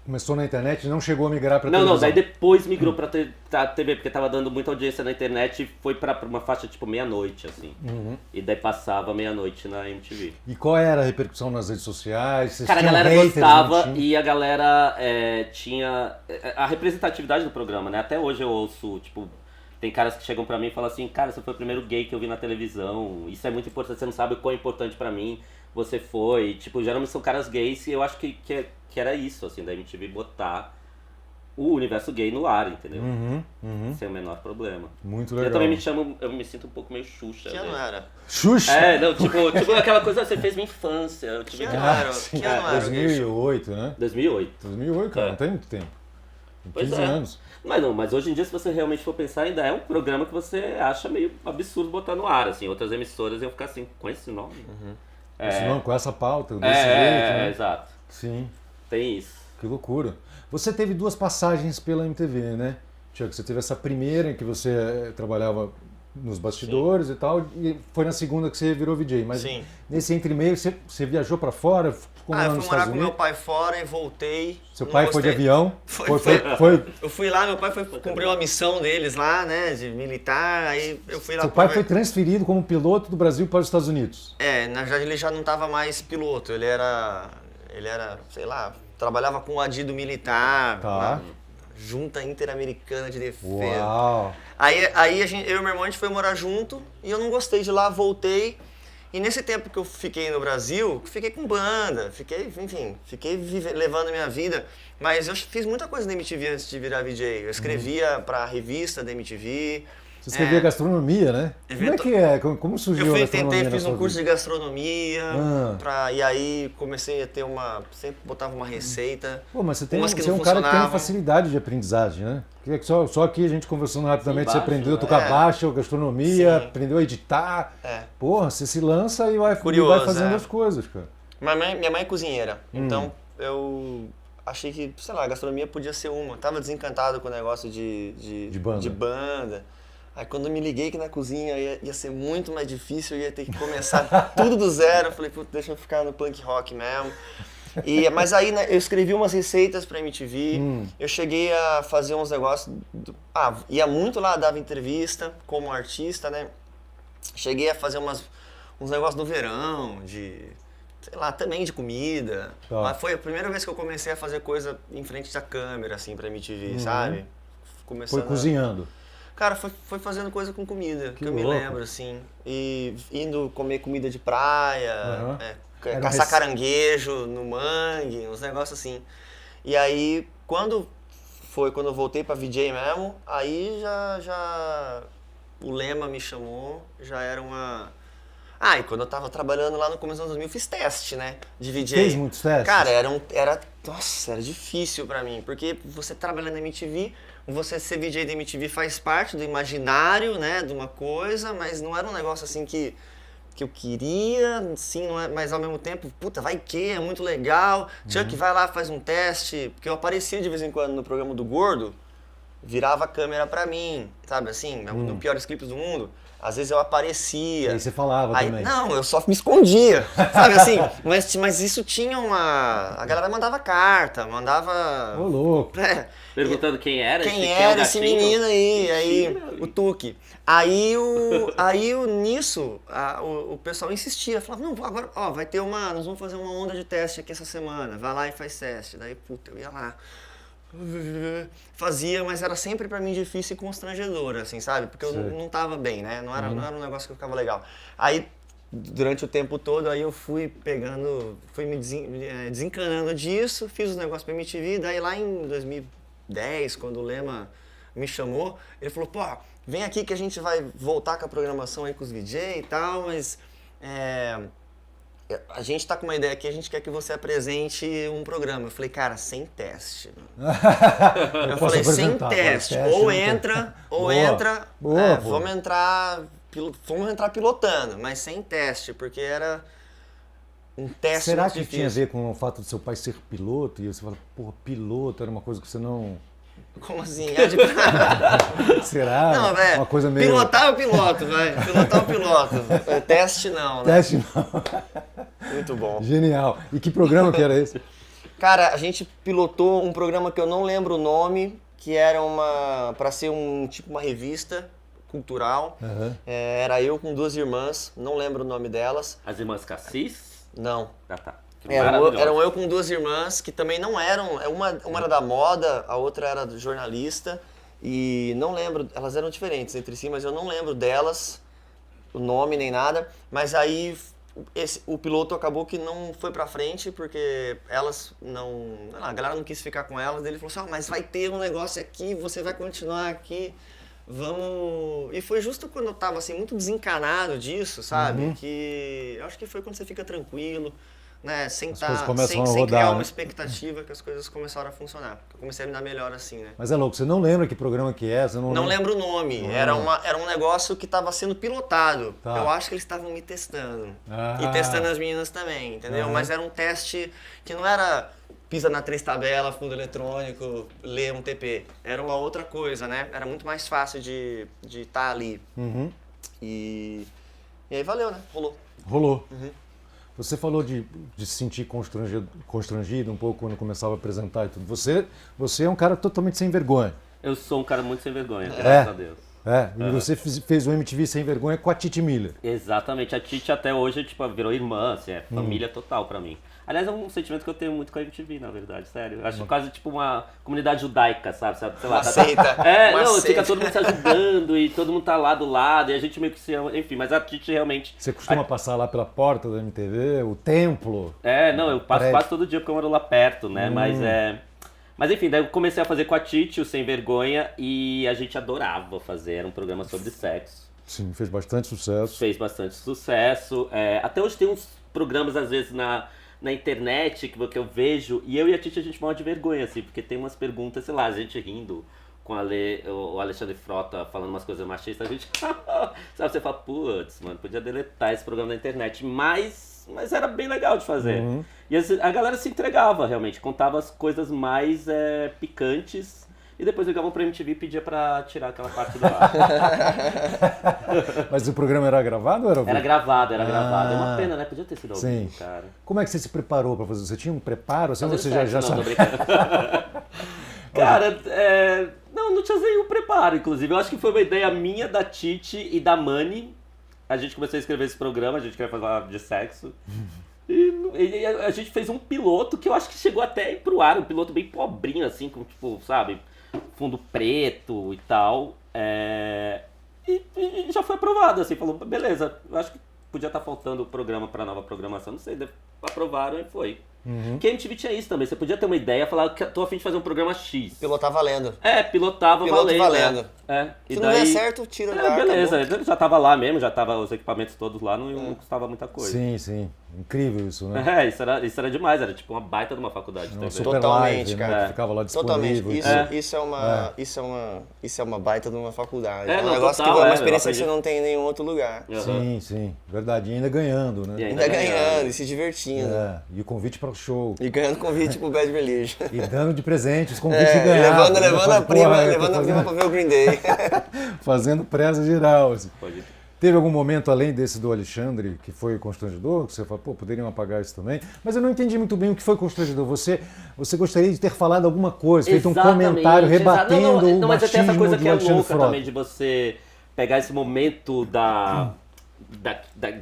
Começou na internet e não chegou a migrar pra Não, televisão. daí depois migrou pra TV, porque tava dando muita audiência na internet e foi pra uma faixa tipo meia-noite, assim. E daí passava meia-noite na MTV. E qual era a repercussão nas redes sociais? Vocês Cara, a tinham galera haters, gostava não tinha? e a galera tinha a representatividade do programa, né? Até hoje eu ouço, tipo, tem caras que chegam pra mim e falam assim, cara, você foi o primeiro gay que eu vi na televisão, isso é muito importante, você não sabe o quão importante pra mim você foi. Tipo, geralmente são caras gays e eu acho que era isso, assim, da MTV botar o universo gay no ar, entendeu? Sem o menor problema. Muito Eu legal. também eu me sinto um pouco meio Xuxa. Que ano né? era? Xuxa? Não, tipo aquela coisa, você fez minha infância. Eu tive Que que... ano era? sim. Que ano era? 2008, né? 2008. 2008, cara, É. não tem muito tempo. Tem Pois 15 é. anos. Mas hoje em dia, se você realmente for pensar, ainda é um programa que você acha meio absurdo botar no ar, assim. Outras emissoras iam ficar assim, com esse nome? Esse nome, com essa pauta, desse jeito, né? Exato. Sim, Tem isso. que loucura. Você teve duas passagens pela MTV, né? Tiago, você teve essa primeira em que você trabalhava nos bastidores e tal, e foi na segunda que você virou VJ. Mas Sim. nesse entre-meio, você viajou pra fora? Ficou Eu morando fui nos morar Estados com meu Unidos? pai fora e voltei. Seu Não pai foi de gostei. avião? Foi. Eu fui lá, meu pai foi cumprir uma missão deles lá, né, de militar, aí eu fui lá... Seu pai foi transferido como piloto do Brasil para os Estados Unidos. Na verdade ele já não estava mais piloto, ele era, sei lá, trabalhava com o adido militar, Tá. na Junta Interamericana de Defesa. Uau! Aí eu e meu irmão, a gente foi morar junto e eu não gostei de lá, voltei. E nesse tempo que eu fiquei no Brasil, fiquei com banda, fiquei levando a minha vida. Mas eu fiz muita coisa na MTV antes de virar VJ. Eu escrevia pra revista da MTV. Você escrevia gastronomia, né? Como é que é? Como surgiu a gastronomia na Fiz sua um curso de vida? gastronomia, e aí comecei a ter sempre botava uma receita. Pô, mas você umas que é não um cara que tem funcionavam. facilidade de aprendizagem, né? Que só aqui a gente conversando rapidamente, você baixo, aprendeu a né? tocar baixo, gastronomia, Sim. aprendeu a editar. É. Porra, você se lança e vai Curioso, fazendo é. as coisas, cara. Minha mãe é cozinheira, então eu achei que, sei lá, a gastronomia podia ser uma. Tava desencantado com o negócio de banda. Aí quando eu me liguei que na cozinha ia ser muito mais difícil, eu ia ter que começar tudo do zero. Eu falei, putz, deixa eu ficar no punk rock mesmo. Mas aí, né, eu escrevi umas receitas pra MTV, eu cheguei a fazer uns negócios, ia muito lá, dava entrevista como artista, né? Cheguei a fazer uns negócios no verão, sei lá, também de comida. Tá. Mas foi a primeira vez que eu comecei a fazer coisa em frente da câmera, assim, pra MTV, sabe? Foi cozinhando. Cara, foi fazendo coisa com comida, que eu me louco. lembro, assim. E indo comer comida de praia, Era caçar caranguejo no mangue, uns negócios assim. E aí, quando eu voltei pra VJ mesmo, aí já o Lema me chamou, já era uma... e quando eu tava trabalhando lá no começo dos anos 2000, fiz teste, né, de VJ. Fez muitos testes? Cara, era difícil pra mim, porque você trabalhando na MTV, você ser VJ da MTV faz parte do imaginário, né, de uma coisa, mas não era um negócio assim que eu queria, sim, não é, mas ao mesmo tempo, puta, vai que, é muito legal. Chuck, vai lá, faz um teste, porque eu aparecia de vez em quando no programa do Gordo, virava a câmera pra mim, sabe assim, no Piores Clipes do Mundo. Às vezes eu aparecia. E aí você falava também. Não, eu só me escondia, sabe assim? Mas isso tinha a galera mandava carta, mandava... Ô, louco. Perguntando quem era Quem é o era esse gatinho? menino aí, Mentira, o Tuque. Nisso, o pessoal insistia, falava, não, agora, vai ter nós vamos fazer uma onda de teste aqui essa semana, vai lá e faz teste. Daí, puta, eu ia lá, fazia, mas era sempre pra mim difícil e constrangedor, assim, sabe? Porque eu não tava bem, né? Não era um negócio que ficava legal. Aí, durante o tempo todo, aí eu fui me desencanando disso, fiz os negócios pra MTV, daí lá em 2010, quando o Lema me chamou, ele falou, pô, vem aqui que a gente vai voltar com a programação aí com os VJ e tal, mas a gente tá com uma ideia aqui, a gente quer que você apresente um programa. Eu falei, cara, sem teste. Eu falei, sem teste, ou entra, Boa, vamos entrar pilotando, mas sem teste, porque era um teste Será muito que difícil. tinha a ver com o fato de seu pai ser piloto? E você fala, porra, piloto era uma coisa que você não... Como assim? Será? Não, velho. Uma coisa meio... Pilotar o piloto, vai. Pilotar o piloto. Teste não, né? Teste não. Muito bom. Genial. E que programa que era esse? Cara, a gente pilotou um programa que eu não lembro o nome, que era pra ser uma revista cultural. Uhum. Era eu com duas irmãs, não lembro o nome delas. As irmãs Cassis? Não. Ah, tá. Eram eu com duas irmãs que também não eram. Uma era da moda, a outra era jornalista. E não lembro, elas eram diferentes entre si, mas eu não lembro delas, o nome nem nada. Mas aí o piloto acabou que não foi pra frente, porque elas não. A galera não quis ficar com elas. Daí ele falou assim: mas vai ter um negócio aqui, você vai continuar aqui. Vamos. E foi justo quando eu tava assim, muito desencanado disso, sabe? Que eu acho que foi quando você fica tranquilo. Né, sem criar uma expectativa, que as coisas começaram a funcionar. Eu comecei a me dar melhor assim, né? Mas é louco, você não lembra que programa que é? Você não lembro o nome. Era um negócio que estava sendo pilotado. Tá. Eu acho que eles estavam me testando. E testando as meninas também, entendeu? Mas era um teste que não era pisa na 3 tabela, fundo eletrônico, lê um TP. Era uma outra coisa, né? Era muito mais fácil de estar ali. E aí valeu, né? Rolou. Você falou de se sentir constrangido um pouco quando começava a apresentar e tudo. Você é um cara totalmente sem vergonha. Eu sou um cara muito sem vergonha, graças a Deus. E você fez o MTV Sem Vergonha com a Titi Miller. Exatamente, a Titi até hoje tipo, virou irmã, assim, é família total pra mim. Aliás, é um sentimento que eu tenho muito com a MTV, na verdade, sério. Eu acho quase tipo uma comunidade judaica, sabe? Sei lá, fica todo mundo se ajudando e todo mundo tá lá do lado e a gente meio que se ama, enfim, mas a Titi realmente... Você costuma passar lá pela porta da MTV, o templo? Não, eu passo quase todo dia porque eu moro lá perto, né? Mas enfim, daí eu comecei a fazer com a Titi, o Sem Vergonha, e a gente adorava fazer, era um programa sobre sexo. Sim, fez bastante sucesso. Fez bastante sucesso. Até hoje tem uns programas, às vezes, na internet que eu vejo, e eu e a Titi a gente morre de vergonha, assim, porque tem umas perguntas, sei lá, a gente rindo com o Alexandre Frota falando umas coisas machistas, a gente, sabe, você fala, putz, mano, podia deletar esse programa na internet, mas era bem legal de fazer. E a galera se entregava, realmente, contava as coisas mais picantes, e depois ligavam pra MTV e pedia pra tirar aquela parte do ar. Mas o programa era gravado ou era ao vivo? Era gravado. É uma pena, né? Podia ter sido ao vivo, cara. Como é que você se preparou pra fazer? Você tinha um preparo? Assim, você sexo, já não, sabe? tô brincando. Cara, não tinha nenhum preparo, inclusive. Eu acho que foi uma ideia minha, da Titi e da Mani. A gente começou a escrever esse programa, a gente queria falar de sexo. E a gente fez um piloto que eu acho que chegou até a ir pro ar, um piloto bem pobrinho, assim, com, tipo, sabe, fundo preto e tal. E já foi aprovado, assim, falou, beleza, eu acho que podia estar faltando o programa pra nova programação, não sei, aprovaram e foi. Que a MTV tinha isso também, você podia ter uma ideia, falar que tô a fim de fazer um programa X. Pilotar valendo. Pilotava valendo. Se não der certo, tira do ar. Beleza, já tava lá mesmo, já tava os equipamentos todos lá, não custava muita coisa. Sim. Incrível isso, né? Isso era demais, era tipo uma baita de uma faculdade. Super Totalmente, live, cara. Né? Que ficava lá disponível. Totalmente. Isso é uma baita de uma faculdade. É um negócio total, que é uma experiência que você não tem em nenhum outro lugar. Sim. Verdade. E ainda ganhando, né? Ainda ganhando e se divertindo. E o convite para o show. E ganhando convite pro Bad Religion. E dando de presente os convites ganhados. Levando a prima pra ver o Green Day. Fazendo presa geral. Assim. Pode. Teve algum momento, além desse do Alexandre, que foi constrangedor, que você falou, poderiam apagar isso também? Mas eu não entendi muito bem o que foi constrangedor. Você gostaria de ter falado alguma coisa, feito um comentário rebatendo o mas tem essa machismo coisa do que é Alexandre louca Frota. também, de você pegar esse momento da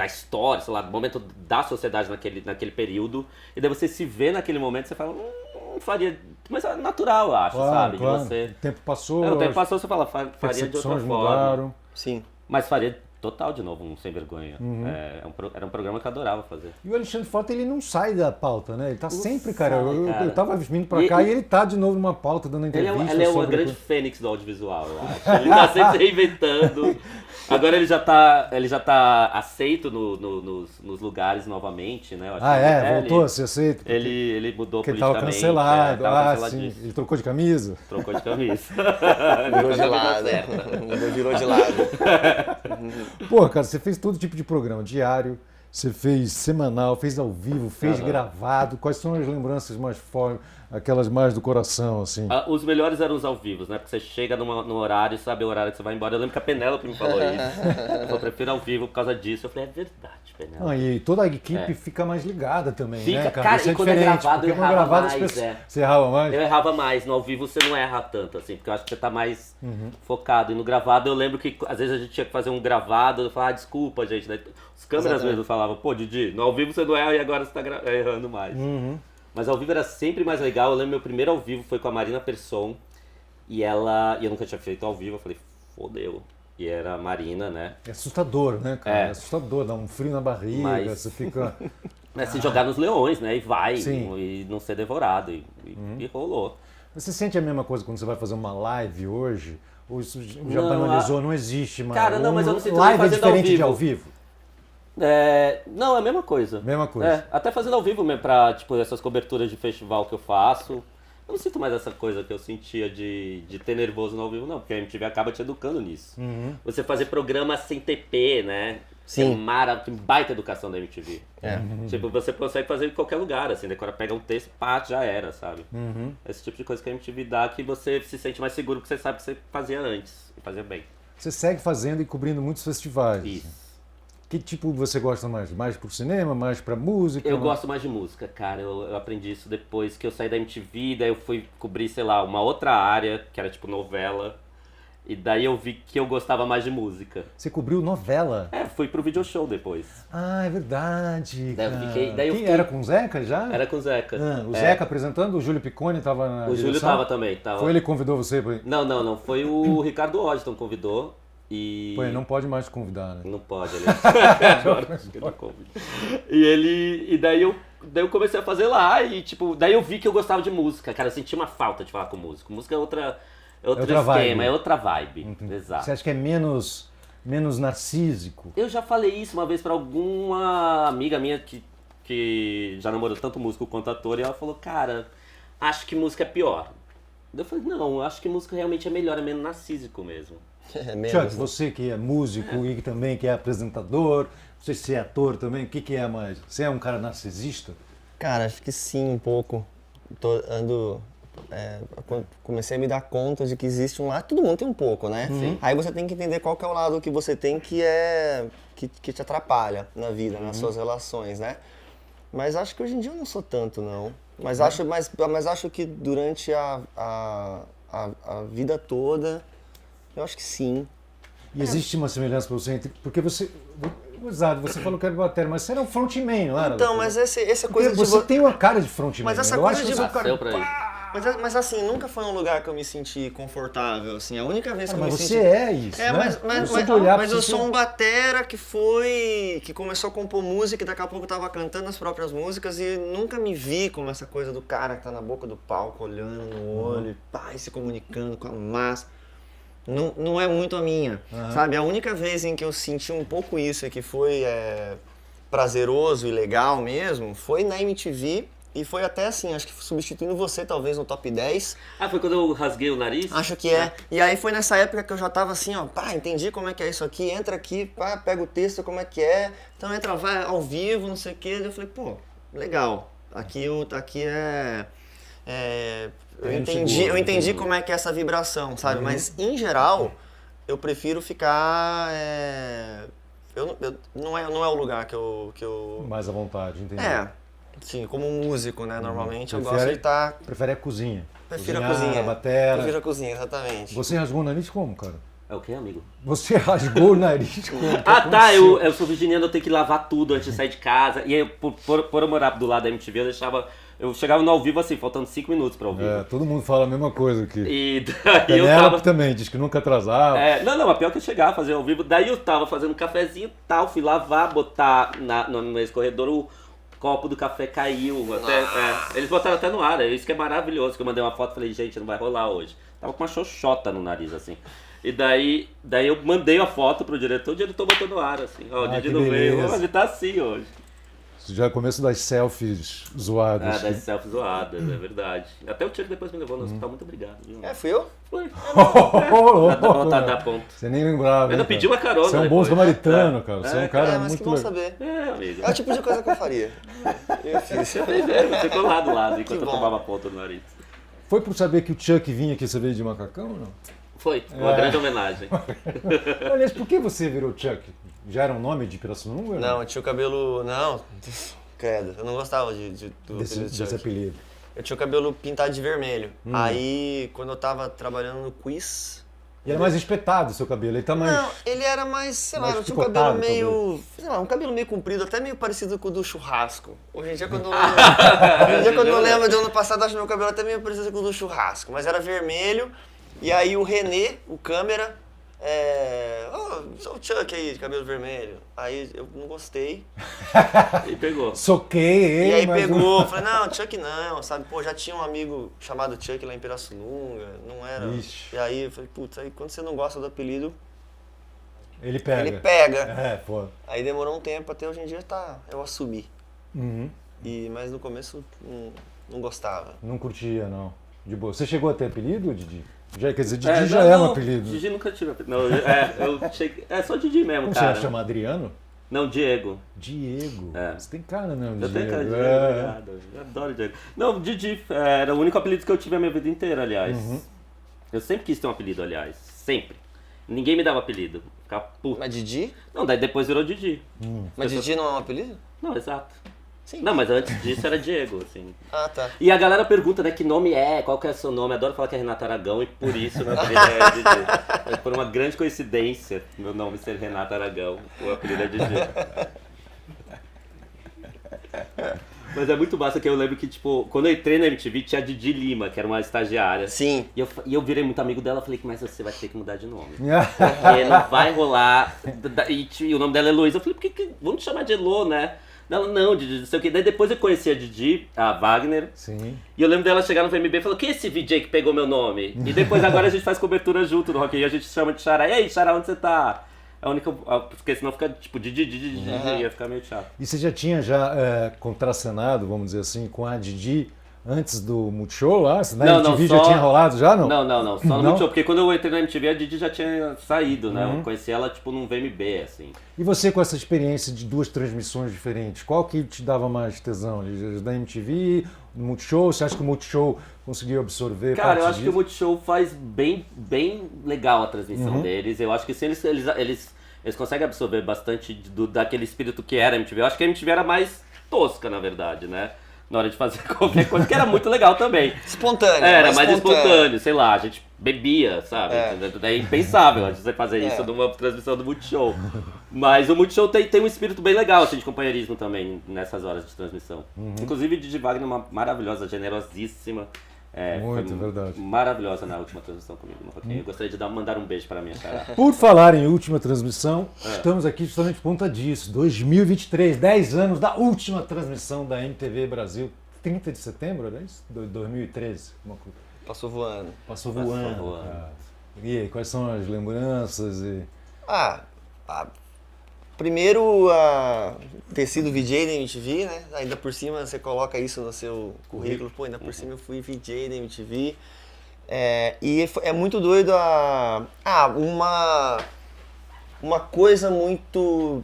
história, sei lá, do momento da sociedade naquele período, e daí você se vê naquele momento e você fala, não faria... Mas é natural, eu acho, sabe? Claro. De você... O tempo passou. O tempo passou, você fala, faria de outra forma. Mudaram. Sim. Mas faria total de novo um sem vergonha. Era um programa que eu adorava fazer. E o Alexandre Frota, ele não sai da pauta, né? Ele tá sempre, cara. sai, cara. Eu tava vindo pra cá e ele tá de novo numa pauta, dando entrevista. Ele é uma sobre... grande fênix do audiovisual, eu acho. Ele tá sempre reinventando. Agora ele já tá aceito nos lugares novamente, né? Eu acho que voltou a ser aceito? Ele mudou porque politicamente. Ele tava cancelado. Tava Sim. Ele trocou de camisa? Trocou de camisa. Virou de lado. Virou de lado. Pô, cara, você fez todo tipo de programa, diário, você fez semanal, fez ao vivo, fez gravado. Quais são as lembranças mais fortes, aquelas mais do coração, assim? Os melhores eram os ao vivo, né? Porque você chega no horário, sabe o horário que você vai embora. Eu lembro que a Penélope me falou isso. Eu prefiro ao vivo por causa disso. Eu falei, é verdade, Penélope. E toda a equipe fica mais ligada também, Fica, né, cara? Isso e é quando é diferente, gravado, eu porque errava gravado, mais, Você errava mais? Eu errava mais. No ao vivo você não erra tanto, assim, porque eu acho que você tá mais focado. E no gravado eu lembro que às vezes a gente tinha que fazer um gravado, eu falava, desculpa, gente. Daí, os câmeras mesmo falavam, pô, Didi, no ao vivo você não erra e agora você tá errando mais. Mas ao vivo era sempre mais legal. Eu lembro meu primeiro ao vivo foi com a Marina Persson. E eu nunca tinha feito ao vivo, eu falei, fodeu. E era a Marina, né? É assustador, né, cara? É assustador, dá um frio na barriga, você fica... Mas se jogar nos leões, né? E vai, Sim. e não ser devorado. E rolou. Você sente a mesma coisa quando você vai fazer uma live hoje? Ou isso já banalizou, não existe mais? Cara, não, mas eu não sinto live é fazendo diferente ao de ao vivo? Não, é a mesma coisa. Mesma coisa. Até fazendo ao vivo mesmo, pra tipo, essas coberturas de festival que eu faço. Eu não sinto mais essa coisa que eu sentia de ter nervoso no ao vivo, não. Porque a MTV acaba te educando nisso. Você fazer programa sem TP, né? Sim. Que baita educação da MTV. Tipo, você consegue fazer em qualquer lugar, assim. Decora, pega um texto, pá, já era, sabe? Esse tipo de coisa que a MTV dá que você se sente mais seguro porque você sabe que você fazia antes. E fazia bem. Você segue fazendo e cobrindo muitos festivais. Isso. Que tipo você gosta mais? Mais pro cinema, mais pra música? Eu gosto mais de música, cara. Eu aprendi isso depois que eu saí da MTV, daí eu fui cobrir, sei lá, uma outra área, que era tipo novela. E daí eu vi que eu gostava mais de música. Você cobriu novela? Fui pro video show depois. Ah, é verdade. Daí eu fiquei- Era com o Zeca já? Era com o Zeca. O Zeca apresentando, o Júlio Piccone tava na O Júlio direção? tava também. Tava. Foi ele que convidou você? Pra... Não. Foi o Ricardo Washington convidou. E... Pô, ele não pode mais te convidar, né? Não pode, ele agora acho que não convida. E daí eu comecei a fazer lá e tipo, daí eu vi que eu gostava de música, cara, eu senti uma falta de falar com músico. Música é outro outra esquema, vibe. é outra vibe. Exato. Você acha que é menos narcísico? Eu já falei isso uma vez pra alguma amiga minha que já namorou tanto músico quanto ator e ela falou, cara, acho que música é pior. Eu falei, não, acho que música realmente é melhor, é menos narcísico mesmo. É menos, Chuck, né? você que é músico e que também que é apresentador, você se é ator também, o que é mais? Você é um cara narcisista? Cara, acho que sim, um pouco. Comecei a me dar conta de que existe um lado, todo mundo tem um pouco, né? Aí você tem que entender qual que é o lado que você tem que te atrapalha na vida, nas suas relações, né? Mas acho que hoje em dia eu não sou tanto, não. Mas acho que durante a vida toda, eu acho que sim. E existe uma semelhança para você entre... Porque você... Exato, você falou que era batera, mas você era um frontman, não era? Então, mas essa coisa de... Você tem uma cara de frontman. Mas essa eu coisa acho de... que você é um cara... Nasceu pra isso. Mas assim, nunca foi um lugar que eu me senti confortável, assim. A única vez que eu me Mas senti... você é isso, né? Mas eu sou um batera que começou a compor música e daqui a pouco tava cantando as próprias músicas e nunca me vi como essa coisa do cara que tá na boca do palco, olhando no olho, e pá, e se comunicando com a massa. Não é muito a minha, sabe? A única vez em que eu senti um pouco isso e que foi prazeroso e legal mesmo, foi na MTV e foi até assim, acho que substituindo você talvez no top 10. Ah, foi quando eu rasguei o nariz? Acho que é. E aí foi nessa época que eu já tava assim, ó, pá, entendi como é que é isso aqui, entra aqui, pá, pega o texto, como é que é, então entra, vai ao vivo, não sei o quê. Eu falei, pô, legal, eu entendi como é que é essa vibração, sabe? Mas, em geral, eu prefiro ficar... não é o lugar que eu... Mais à vontade, entendi. Sim, como músico, né? Normalmente eu gosto de estar... Prefere a cozinha. Prefiro a Cozinhar, cozinha. a batera. Prefiro a cozinha, exatamente. Você rasgou o nariz como, cara? É o quê, amigo? Você rasgou o nariz como? Eu sou virginiano, eu tenho que lavar tudo antes de sair de casa. E aí, por eu morar do lado da MTV, eu deixava Eu chegava no ao vivo assim, faltando 5 minutos pra ao vivo. Todo mundo fala a mesma coisa aqui. E daí eu Penélope tava... também, diz que nunca atrasava. Não, mas pior que eu chegava a fazer ao vivo. Daí eu tava fazendo um cafezinho e tal, fui lavar, botar no escorredor, o copo do café caiu. Eles botaram até no ar, isso que é maravilhoso, que eu mandei uma foto e falei, gente, não vai rolar hoje. Tava com uma xoxota no nariz, assim. E daí eu mandei a foto pro diretor, o diretor botou no ar, assim. Ó, o Didi não veio, mas ele tá assim hoje. Isso já é o começo das selfies zoadas. Das selfies zoadas, é verdade. Até o Chuck depois me levou no hospital, muito obrigado. Viu? Fui eu? Foi. Dá vontade de dar ponto. Você nem lembrava. Eu ainda pedi uma carona. Você é um bom samaritano, cara. Você é um cara mas muito que bom saber. Amigo. É o tipo de coisa que eu faria. Eu fiz. Você ficou lá do lado enquanto eu tomava ponta no nariz. Foi por saber que o Chuck vinha aqui, você veio de macacão ou não? Foi, uma grande homenagem. Aliás, por que você virou Chuck? Já era um nome de Pirassununga? Não, eu tinha o cabelo... Não, credo. Eu não gostava desse apelido. Eu tinha o cabelo pintado de vermelho. Aí, quando eu tava trabalhando no quiz... E era mais espetado o seu cabelo, ele tá mais... Não, ele era mais, sei lá, mais eu tinha um cabelo picotado, meio... Sei lá, um cabelo meio comprido, até meio parecido com o do churrasco. Hoje em dia, quando eu lembro de ano passado, acho que meu cabelo até meio parecido com o do churrasco. Mas era vermelho, e aí o René, o câmera... sou o Chuck aí, de cabelo vermelho. Aí eu não gostei. E pegou. Soquei ele, E aí mas pegou, falei, não, Chuck não, sabe? Pô, já tinha um amigo chamado Chuck lá em Pirassununga, não era. Ixi. E aí eu falei, putz, aí quando você não gosta do apelido, ele pega. ele pega. É, pô. Aí demorou um tempo, até hoje em dia eu assumi. Uhum. Mas no começo não gostava. Não curtia, não. De boa. Você chegou a ter apelido, Didi? Já, quer dizer, Didi já é um apelido. Didi nunca tive apelido. Não, eu cheguei... É só Didi mesmo, Como cara. você chama? Adriano? Não, Diego. Diego. É. Você tem cara, né? Eu tenho cara de Diego, obrigado. Eu adoro Diego. Não, Didi era o único apelido que eu tive a minha vida inteira, aliás. Eu sempre quis ter um apelido, aliás. Sempre. Ninguém me dava apelido. Ficava puto. Mas Didi? Não, daí depois virou Didi. Mas Didi não é um apelido? Não, exato. Sim. Não, mas antes disso era Diego, assim. Ah, tá. E a galera pergunta, né, que nome é, qual que é o seu nome? Adoro falar que é Renato Aragão e por isso meu apelido é Didi. É por uma grande coincidência meu nome ser Renato Aragão, o apelido é Didi. Mas é muito massa que eu lembro que, tipo, quando eu entrei na MTV tinha a Didi Lima, que era uma estagiária. Sim. E eu virei muito amigo dela, falei que mas você vai ter que mudar de nome. Porque não vai rolar. E o nome dela é Heloísa. Eu falei, vamos chamar de Elo, né? Ela, não, Didi, não sei o que. Daí depois eu conheci a Didi, a Wagner. Sim. E eu lembro dela chegar no VMB e falou, quem é esse VJ que pegou meu nome? E depois agora a gente faz cobertura junto no Rock in Rio, a gente chama de Xará. E aí, Xará, onde você tá? É a única... Porque senão fica tipo Didi, ia ficar meio chato. E você já tinha contracenado, vamos dizer assim, com a Didi antes do Multishow lá? Na MTV já tinha rolado já, não? Não, só no Multishow. Porque quando eu entrei na MTV a Didi já tinha saído, né? Eu conheci ela tipo num VMB, assim. E você com essa experiência de duas transmissões diferentes, qual que te dava mais tesão? Da MTV, do Multishow? Você acha que o Multishow conseguiu absorver Cara, parte eu acho que o disso? Multishow faz bem legal a transmissão deles. Eu acho que sim, eles conseguem absorver bastante daquele espírito que era a MTV. Eu acho que a MTV era mais tosca, na verdade, né? Na hora de fazer qualquer coisa, que era muito legal também. Espontâneo. Era mais espontâneo, sei lá, a gente bebia, sabe? É impensável a gente fazer isso numa transmissão do Multishow. Mas o Multishow tem um espírito bem legal, assim, de companheirismo também, nessas horas de transmissão. Inclusive, Didi Wagner é uma maravilhosa, generosíssima. Muito, foi verdade. Maravilhosa na última transmissão comigo no Rock in Rio. Eu gostaria de mandar um beijo pra minha cara. Por falar em última transmissão, estamos aqui justamente por conta disso. 2023, 10 anos da última transmissão da MTV Brasil. 30 de setembro, era isso? 2013. Passou voando. Passou voando. Cara. E aí, quais são as lembranças? Primeiro, ter sido VJ da MTV, né? Ainda por cima você coloca isso no seu currículo. Pô, ainda por cima eu fui VJ da MTV. E é muito doido uma coisa muito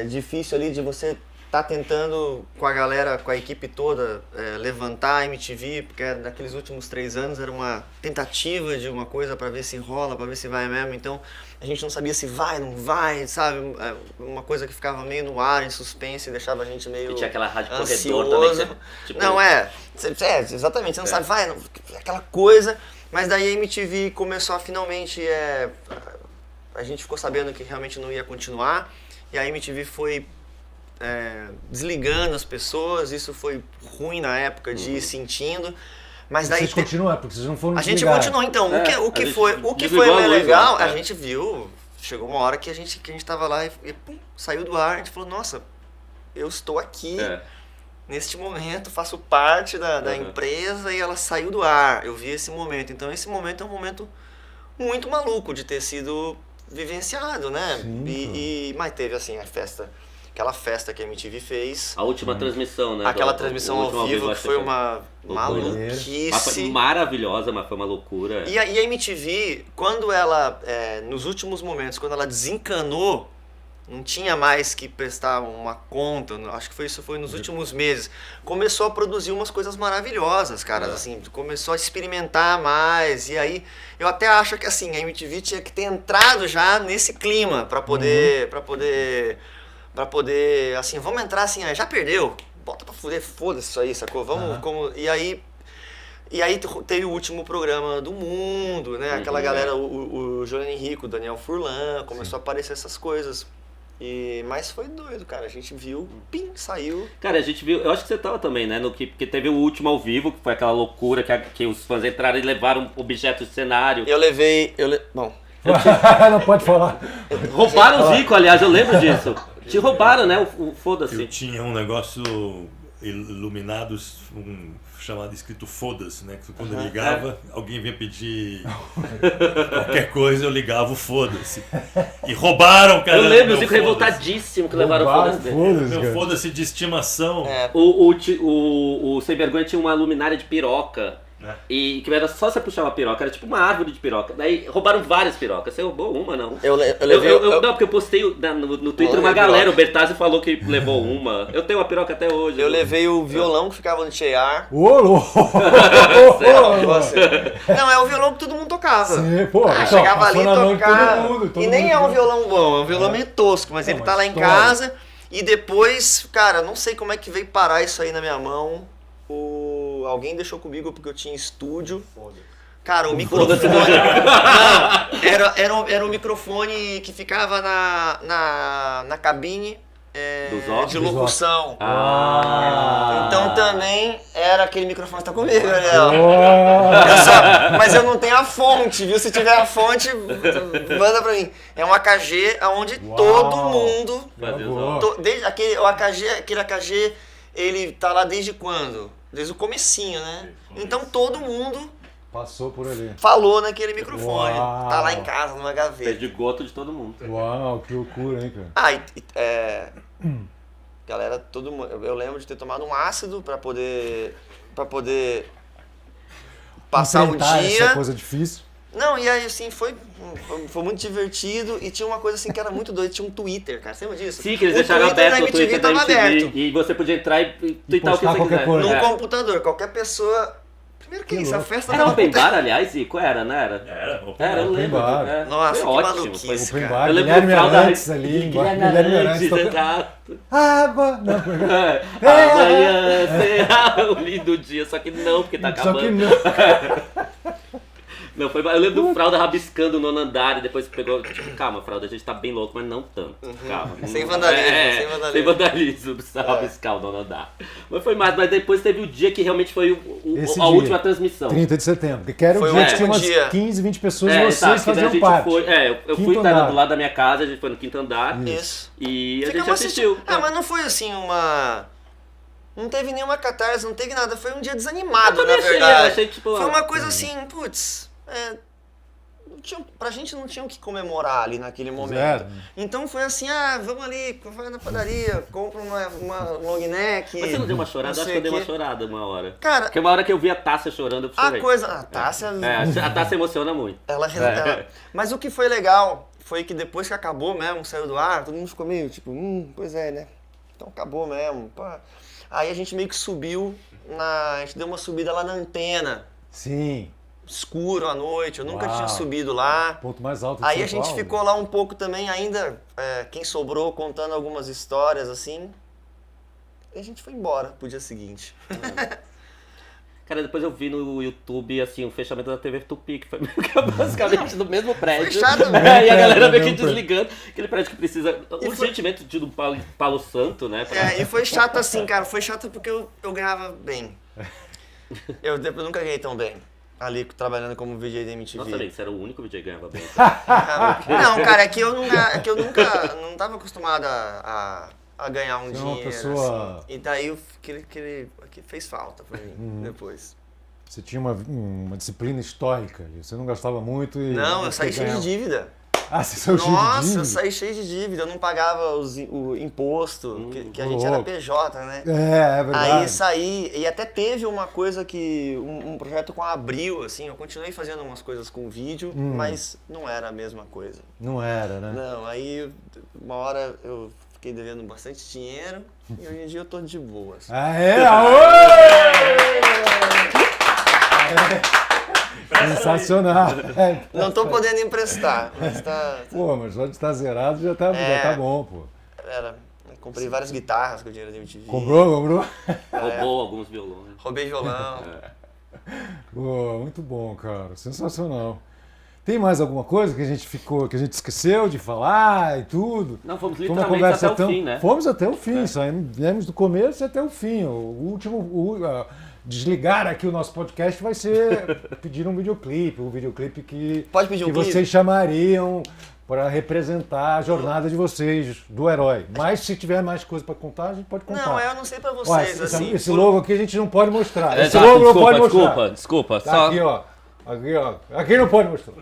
difícil ali de você tá tentando com a galera, com a equipe toda, levantar a MTV, porque naqueles últimos 3 anos era uma tentativa de uma coisa para ver se rola, para ver se vai mesmo. Então a gente não sabia se vai, não vai, sabe? Uma coisa que ficava meio no ar, em suspense, deixava a gente meio E tinha aquela rádio ansioso. corredor também. Tipo... Não, exatamente, você não sabe, vai, aquela coisa. Mas daí a MTV começou a finalmente, a gente ficou sabendo que realmente não ia continuar, e a MTV foi desligando as pessoas, isso foi ruim na época de ir sentindo. Mas daí Vocês continuam, porque vocês não foram a gente desligar. continuou, então. O que foi desligou a mais luz, legal, né? a gente viu, chegou uma hora que a gente tava lá e pum, saiu do ar, a gente falou, nossa, eu estou aqui. Neste momento, faço parte da empresa e ela saiu do ar. Eu vi esse momento. Então, esse momento é um momento muito maluco de ter sido vivenciado, né? Sim, Mas teve, assim, aquela festa que a MTV fez. A última transmissão, né? Aquela transmissão ao vivo que foi uma Mas foi maluquice. maravilhosa, mas foi uma loucura. E a MTV, quando ela, nos últimos momentos, quando ela desencanou, não tinha mais que prestar uma conta, acho que isso foi nos últimos meses, começou a produzir umas coisas maravilhosas, cara, assim, começou a experimentar mais, e aí eu até acho que assim, a MTV tinha que ter entrado já nesse clima para poder, assim, vamos entrar assim, já perdeu, bota pra fuder, foda-se isso aí, sacou? Vamos, E aí teve o último programa do mundo, né? Aquela galera, o Johnny Henrique, o Daniel Furlan, começou a aparecer essas coisas. Mas foi doido, cara. A gente viu, pim, saiu. Cara, a gente viu, eu acho que você tava também, né? Porque teve o último ao vivo, que foi aquela loucura que os fãs entraram e levaram objetos de cenário. Bom. Não pode falar. Roubaram o Zico, aliás, eu lembro disso. Te roubaram, né? Foda-se. Eu tinha um negócio iluminado, chamado escrito foda-se, né? Que quando eu ligava, alguém vinha pedir qualquer coisa, eu ligava o foda-se. E roubaram, cara. Eu lembro, o Zico revoltadíssimo que levaram o foda-se dele. Meu foda-se de estimação. O Sem Vergonha tinha uma luminária de piroca. E que era só você puxar uma piroca, era tipo uma árvore de piroca. Daí roubaram várias pirocas. Você roubou uma, não? Não, porque eu postei no Twitter uma galera, o Bertazzi falou que levou uma. Eu tenho uma piroca até hoje. Eu levei o violão que ficava no Cheiar. Ô, louco! Não, é o violão que todo mundo tocava. Sim, pô, chegava ali e tocava. Todo E nem mundo é um violão bom, é um violão meio tosco, mas ele tá lá em casa. E depois, cara, não sei como é que veio parar isso aí na minha mão. Alguém deixou comigo porque eu tinha estúdio. Cara, o microfone. Não, era um microfone que ficava na cabine de locução. Então também era aquele microfone que tá comigo, Daniel. Mas eu não tenho a fonte, viu? Se tiver a fonte, manda pra mim. É um AKG onde todo mundo. Desde aquele AKG, ele tá lá desde quando? Desde o comecinho, né? Então todo mundo passou por ali. Falou naquele microfone. Uau. Tá lá em casa, numa gaveta. Fez de goto de todo mundo. Uau, que loucura, hein, cara? Galera, todo mundo. Eu lembro de ter tomado um ácido pra poder passar o Enfrentar dia. essa coisa difícil. Não, e aí assim, foi muito divertido e tinha uma coisa assim que era muito doida, tinha um Twitter, cara, você lembra disso? Sim, que eles deixaram aberto o Twitter da MTV aberto. e você podia entrar e tweetar o que postar você qualquer quiser. coisa. Num computador, qualquer pessoa... Primeiro que isso, a festa Era tava open bar, aliás, Zico? Era, não era? Era, eu lembro. bar. Nossa, foi que ótimo. maluquice, Foi... Open cara. bar, Eu lembro Guilherme do Fralda Arantes ali. Guilherme Arantes, exato. Água! Não, Amanhã será um lindo dia, só que não, porque tá acabando. Só que não. Não, eu lembro do Fralda rabiscando o nono andar e depois pegou, tipo, calma, Fralda, a gente tá bem louco, mas não tanto. Calma. Sem vandalismo, Sem vandalismo, precisa rabiscar o nono andar. Mas foi mais, mas depois teve o dia que realmente foi a última transmissão. 30 de setembro, que era Foi o o dia que tinha último umas dia. 15, 20 pessoas e Exato, vocês que daí faziam a gente parte. foi, eu fui Quinto estar andar. do lado da minha casa, a gente foi no quinto andar. Isso. E a gente Ficamos assistiu. assistindo. Mas não foi assim uma... Não teve nenhuma catarse, não teve nada. Foi um dia desanimado, na verdade. Achei, tipo, Foi uma coisa assim, putz... pra gente não tinha o que comemorar ali naquele momento. Zero. Então foi assim, vamos ali, vai na padaria, compra uma long neck. Mas você não deu uma chorada? não Acho sei que eu dei o uma quê. chorada uma hora. Cara, Porque uma hora que eu vi a Tássia chorando, eu chorei. a Tássia... A Tássia emociona muito. Ela... Mas o que foi legal foi que depois que acabou mesmo, saiu do ar, todo mundo ficou meio tipo, pois é, né? Então acabou mesmo. Pá. Aí a gente meio que subiu, a gente deu uma subida lá na antena. Sim. Escuro à noite, eu nunca Uau. tinha subido lá. Ponto mais alto de Aí São a gente Paulo. ficou lá um pouco também, ainda quem sobrou, contando algumas histórias assim. E a gente foi embora pro dia seguinte. Cara, depois eu vi no YouTube, assim, o fechamento da TV Tupi, que foi basicamente no mesmo prédio. Foi chato, E a galera meio que mesmo prédio. desligando. Aquele prédio que precisa urgentemente de um palo santo, né? E foi chato assim, cara. Foi chato porque eu ganhava bem. Eu nunca ganhei tão bem. Ali trabalhando como VJ da MTV. Nossa, bem, você era o único VJ que ganhava bem. Não, cara, é que eu nunca não tava acostumado a ganhar um Você é uma dinheiro. pessoa- Assim. E daí que fez falta pra mim depois. Você tinha uma disciplina histórica ali. Você não gastava muito e... Não, eu você saí cheio de ganhava. dívida. Ah, você saiu cheio de Nossa, dívida? eu saí cheio de dívida. Eu não pagava o imposto, que a gente louco. era PJ, né? É verdade. Aí saí, e até teve uma coisa que, um projeto com a Abril, assim, eu continuei fazendo umas coisas com vídeo, mas não era a mesma coisa. Não era, né? Não, aí uma hora eu fiquei devendo bastante dinheiro e hoje em dia eu tô de boas. Ah, é? Aê! Sensacional. Não tô podendo emprestar, mas tá. Pô, mas só de estar zerado já tá bom, pô. Comprei várias guitarras com o dinheiro da MTV. Comprou? Roubou alguns violões. Roubei violão. Pô, muito bom, cara. Sensacional. Tem mais alguma coisa que a gente esqueceu de falar e tudo? Não, fomos Foi uma literalmente conversa até o fim, né? Fomos até o fim, viemos do começo até o fim. O último, desligar aqui o nosso podcast vai ser pedir um videoclipe que, Pode pedir um que clipe? vocês chamariam para representar a jornada de vocês, do herói. Mas se tiver mais coisa para contar, a gente pode contar. Não, eu não sei pra Ó, vocês, assim. esse logo aqui a gente não pode mostrar. Esse Exato, logo não pode mostrar. desculpa. Tá Só, aqui, ó. Aqui, ó. Aqui não pode mostrar.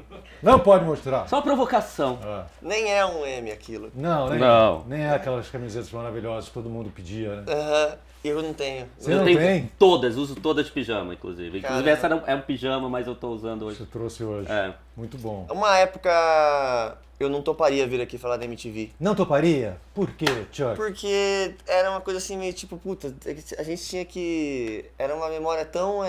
Não pode mostrar. só provocação. Nem é um M aquilo. Não, Não. nem é aquelas camisetas maravilhosas que todo mundo pedia, né? Aham. Eu não tenho. Você Eu não tenho tem? todas, uso todas de pijama, inclusive. Inclusive essa Caramba. é um pijama, mas eu tô usando hoje. Você trouxe hoje. É. Muito bom. Uma época eu não toparia vir aqui falar da MTV. Não toparia? Por quê, Chuck? Porque era uma coisa assim meio tipo, puta, a gente tinha que. Era uma memória tão.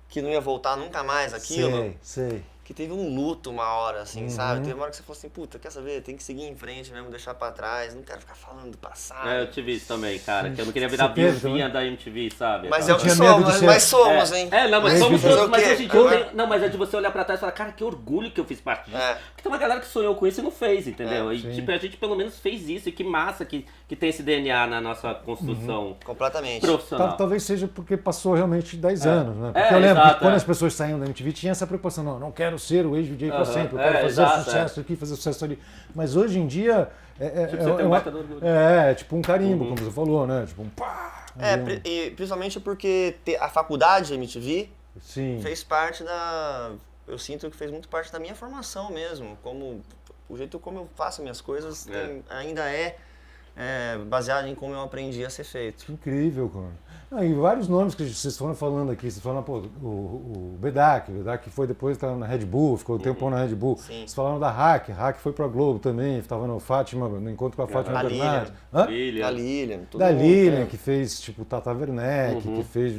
Que não ia voltar nunca mais aquilo. Sei. Que teve um luto uma hora, assim, sabe? Teve uma hora que você falou assim, puta, quer saber? Tem que seguir em frente mesmo, deixar pra trás, não quero ficar falando do passado. Eu tive isso também, cara. Que eu não queria virar Você teve viuvinha da MTV, sabe? Mas Eu é o que tinha medo de somos, ser- mas somos, hein? Não, mas Mas somos fazer todos. o Mas quê? hoje em dia eu Agora- tenho. Não, mas é de você olhar pra trás e falar, cara, que orgulho que eu fiz parte disso. É. Porque tem uma galera que sonhou com isso e não fez, entendeu? E sim. tipo, a gente pelo menos fez isso. E que massa que tem esse DNA na nossa construção Completamente. profissional. Talvez seja porque passou realmente 10 anos, né? Porque É, eu lembro exato, que quando é. as pessoas saíam da MTV tinha essa preocupação, não quero ser o ex-VJ para Aham, sempre, eu quero fazer exato, sucesso aqui, fazer sucesso ali. Mas hoje em dia Tipo, você tem um baita de orgulho. tipo um carimbo, como você falou, né? Tipo um pá. E principalmente porque a faculdade MTV Sim. fez parte da. Eu sinto que fez muito parte da minha formação mesmo. O jeito como eu faço minhas coisas ainda é baseado em como eu aprendi a ser feito. Incrível, cara. E vários nomes que vocês foram falando aqui. Vocês falaram, pô, o Bedak foi depois, estava na Red Bull, ficou um tempão na Red Bull. Sim. Vocês falaram da Hack foi pra Globo também, estava no Fátima, no encontro com a Fátima A Bernardes. Lilian. Hã? Filha. Da Lilian, todo Da mundo. Lilian, que fez tipo Tata Werneck, que fez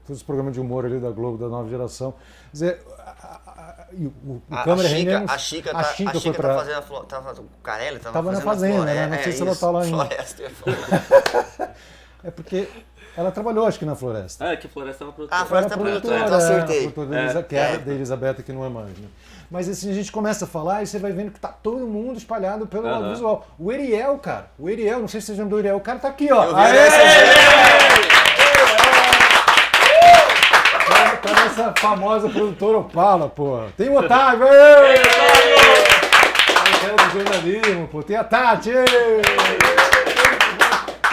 todos os programas de humor ali da Globo, da nova geração. Quer dizer, e o Câmara René... A Chica tá fazendo o Carelli Tava na fazendo Fazenda, a né? Não sei se ela isso, tá lá ainda. Floresta, eu ia falar. É porque ela trabalhou, acho que na Floresta. Que Floresta é uma produtora. Ah, Floresta Era é produtora, então acertei. a produtora que era da Elizabeth, que não é mais. Né? Mas assim, a gente começa a falar e você vai vendo que tá todo mundo espalhado pelo audiovisual. O Eriel, cara. Não sei se vocês lembram do Eriel. O cara tá aqui, ó. Eu vi Tá nessa famosa produtora Opala, pô. Tem o Otávio! Tem o do jornalismo, pô. Tem a Tati!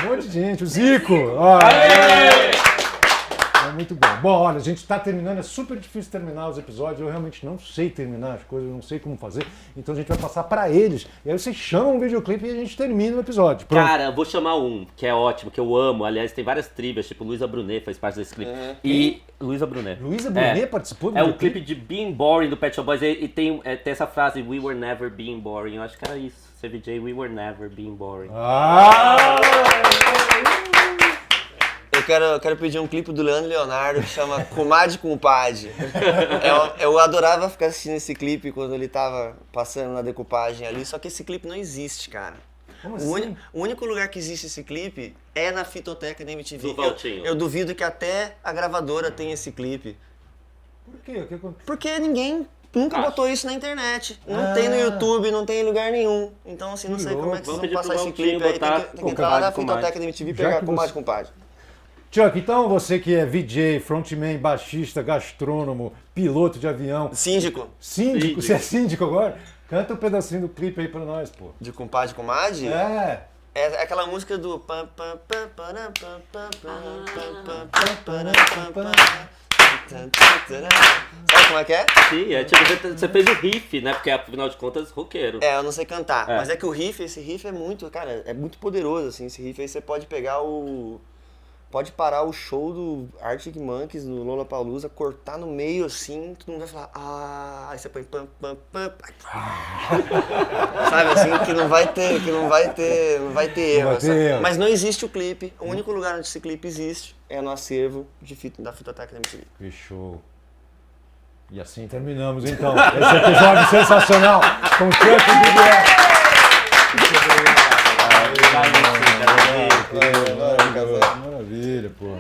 Um monte de gente. O Zico! Ó, é muito bom. Bom, olha, a gente tá terminando. É super difícil terminar os episódios. Eu realmente não sei terminar as coisas, eu não sei como fazer. Então a gente vai passar pra eles. E aí vocês chamam um videoclipe e a gente termina o episódio. Pronto. Cara, eu vou chamar um, que é ótimo, que eu amo. Aliás, tem várias trivias, tipo Luísa Brunet faz parte desse clipe. E Luísa Brunet. Luísa Brunet participou do É um videoclipe? clipe de Being Boring do Pet Shop Boys e tem essa frase, We were never being boring. Eu acho que era isso. CVJ, We were never being boring. Eu quero pedir um clipe do Leandro Leonardo que chama Comadre com Padre. Eu adorava ficar assistindo esse clipe quando ele tava passando na decupagem ali, só que esse clipe não existe, cara. Como O assim? o único lugar que existe esse clipe é na Fitoteca da MTV. Do Valtinho. Eu duvido que até a gravadora tenha esse clipe. Por quê? O que aconteceu? Porque ninguém nunca Acho. botou isso na internet. Não tem no YouTube, não tem em lugar nenhum. Então, assim, não sei como é que Vamos vocês pedir vão pro passar esse Valtinho clipe aí. botar Tem que com entrar lá na Compadre, Compadre. Fitoteca da MTV e Já pegar que compadre, você- compadre. Chuck, então você que é VJ, frontman, baixista, gastrônomo, piloto de avião, Síndico síndico, você é síndico agora? Canta um pedacinho do clipe aí pra nós, pô. de compadre, comadre. É. É aquela música do. Sabe como é que é? Sim, é tipo, você fez o riff, né? Porque afinal de contas, roqueiro. É, eu não sei cantar. É. Mas é que esse riff é muito, cara, é muito poderoso, assim. Esse riff aí você pode pegar pode parar o show do Arctic Monkeys no Lollapalooza, cortar no meio assim, todo mundo vai falar, aí você põe pam, pam, pam. Sabe assim, que não vai ter erro. vai ter sabe? erro. Mas não existe o clipe. O único lugar onde esse clipe existe é no acervo da Fitoteca da MTV. Fechou. E assim terminamos então. Esse episódio sensacional com o Chuck e Guilherme. Valeu, Maravilha, pô.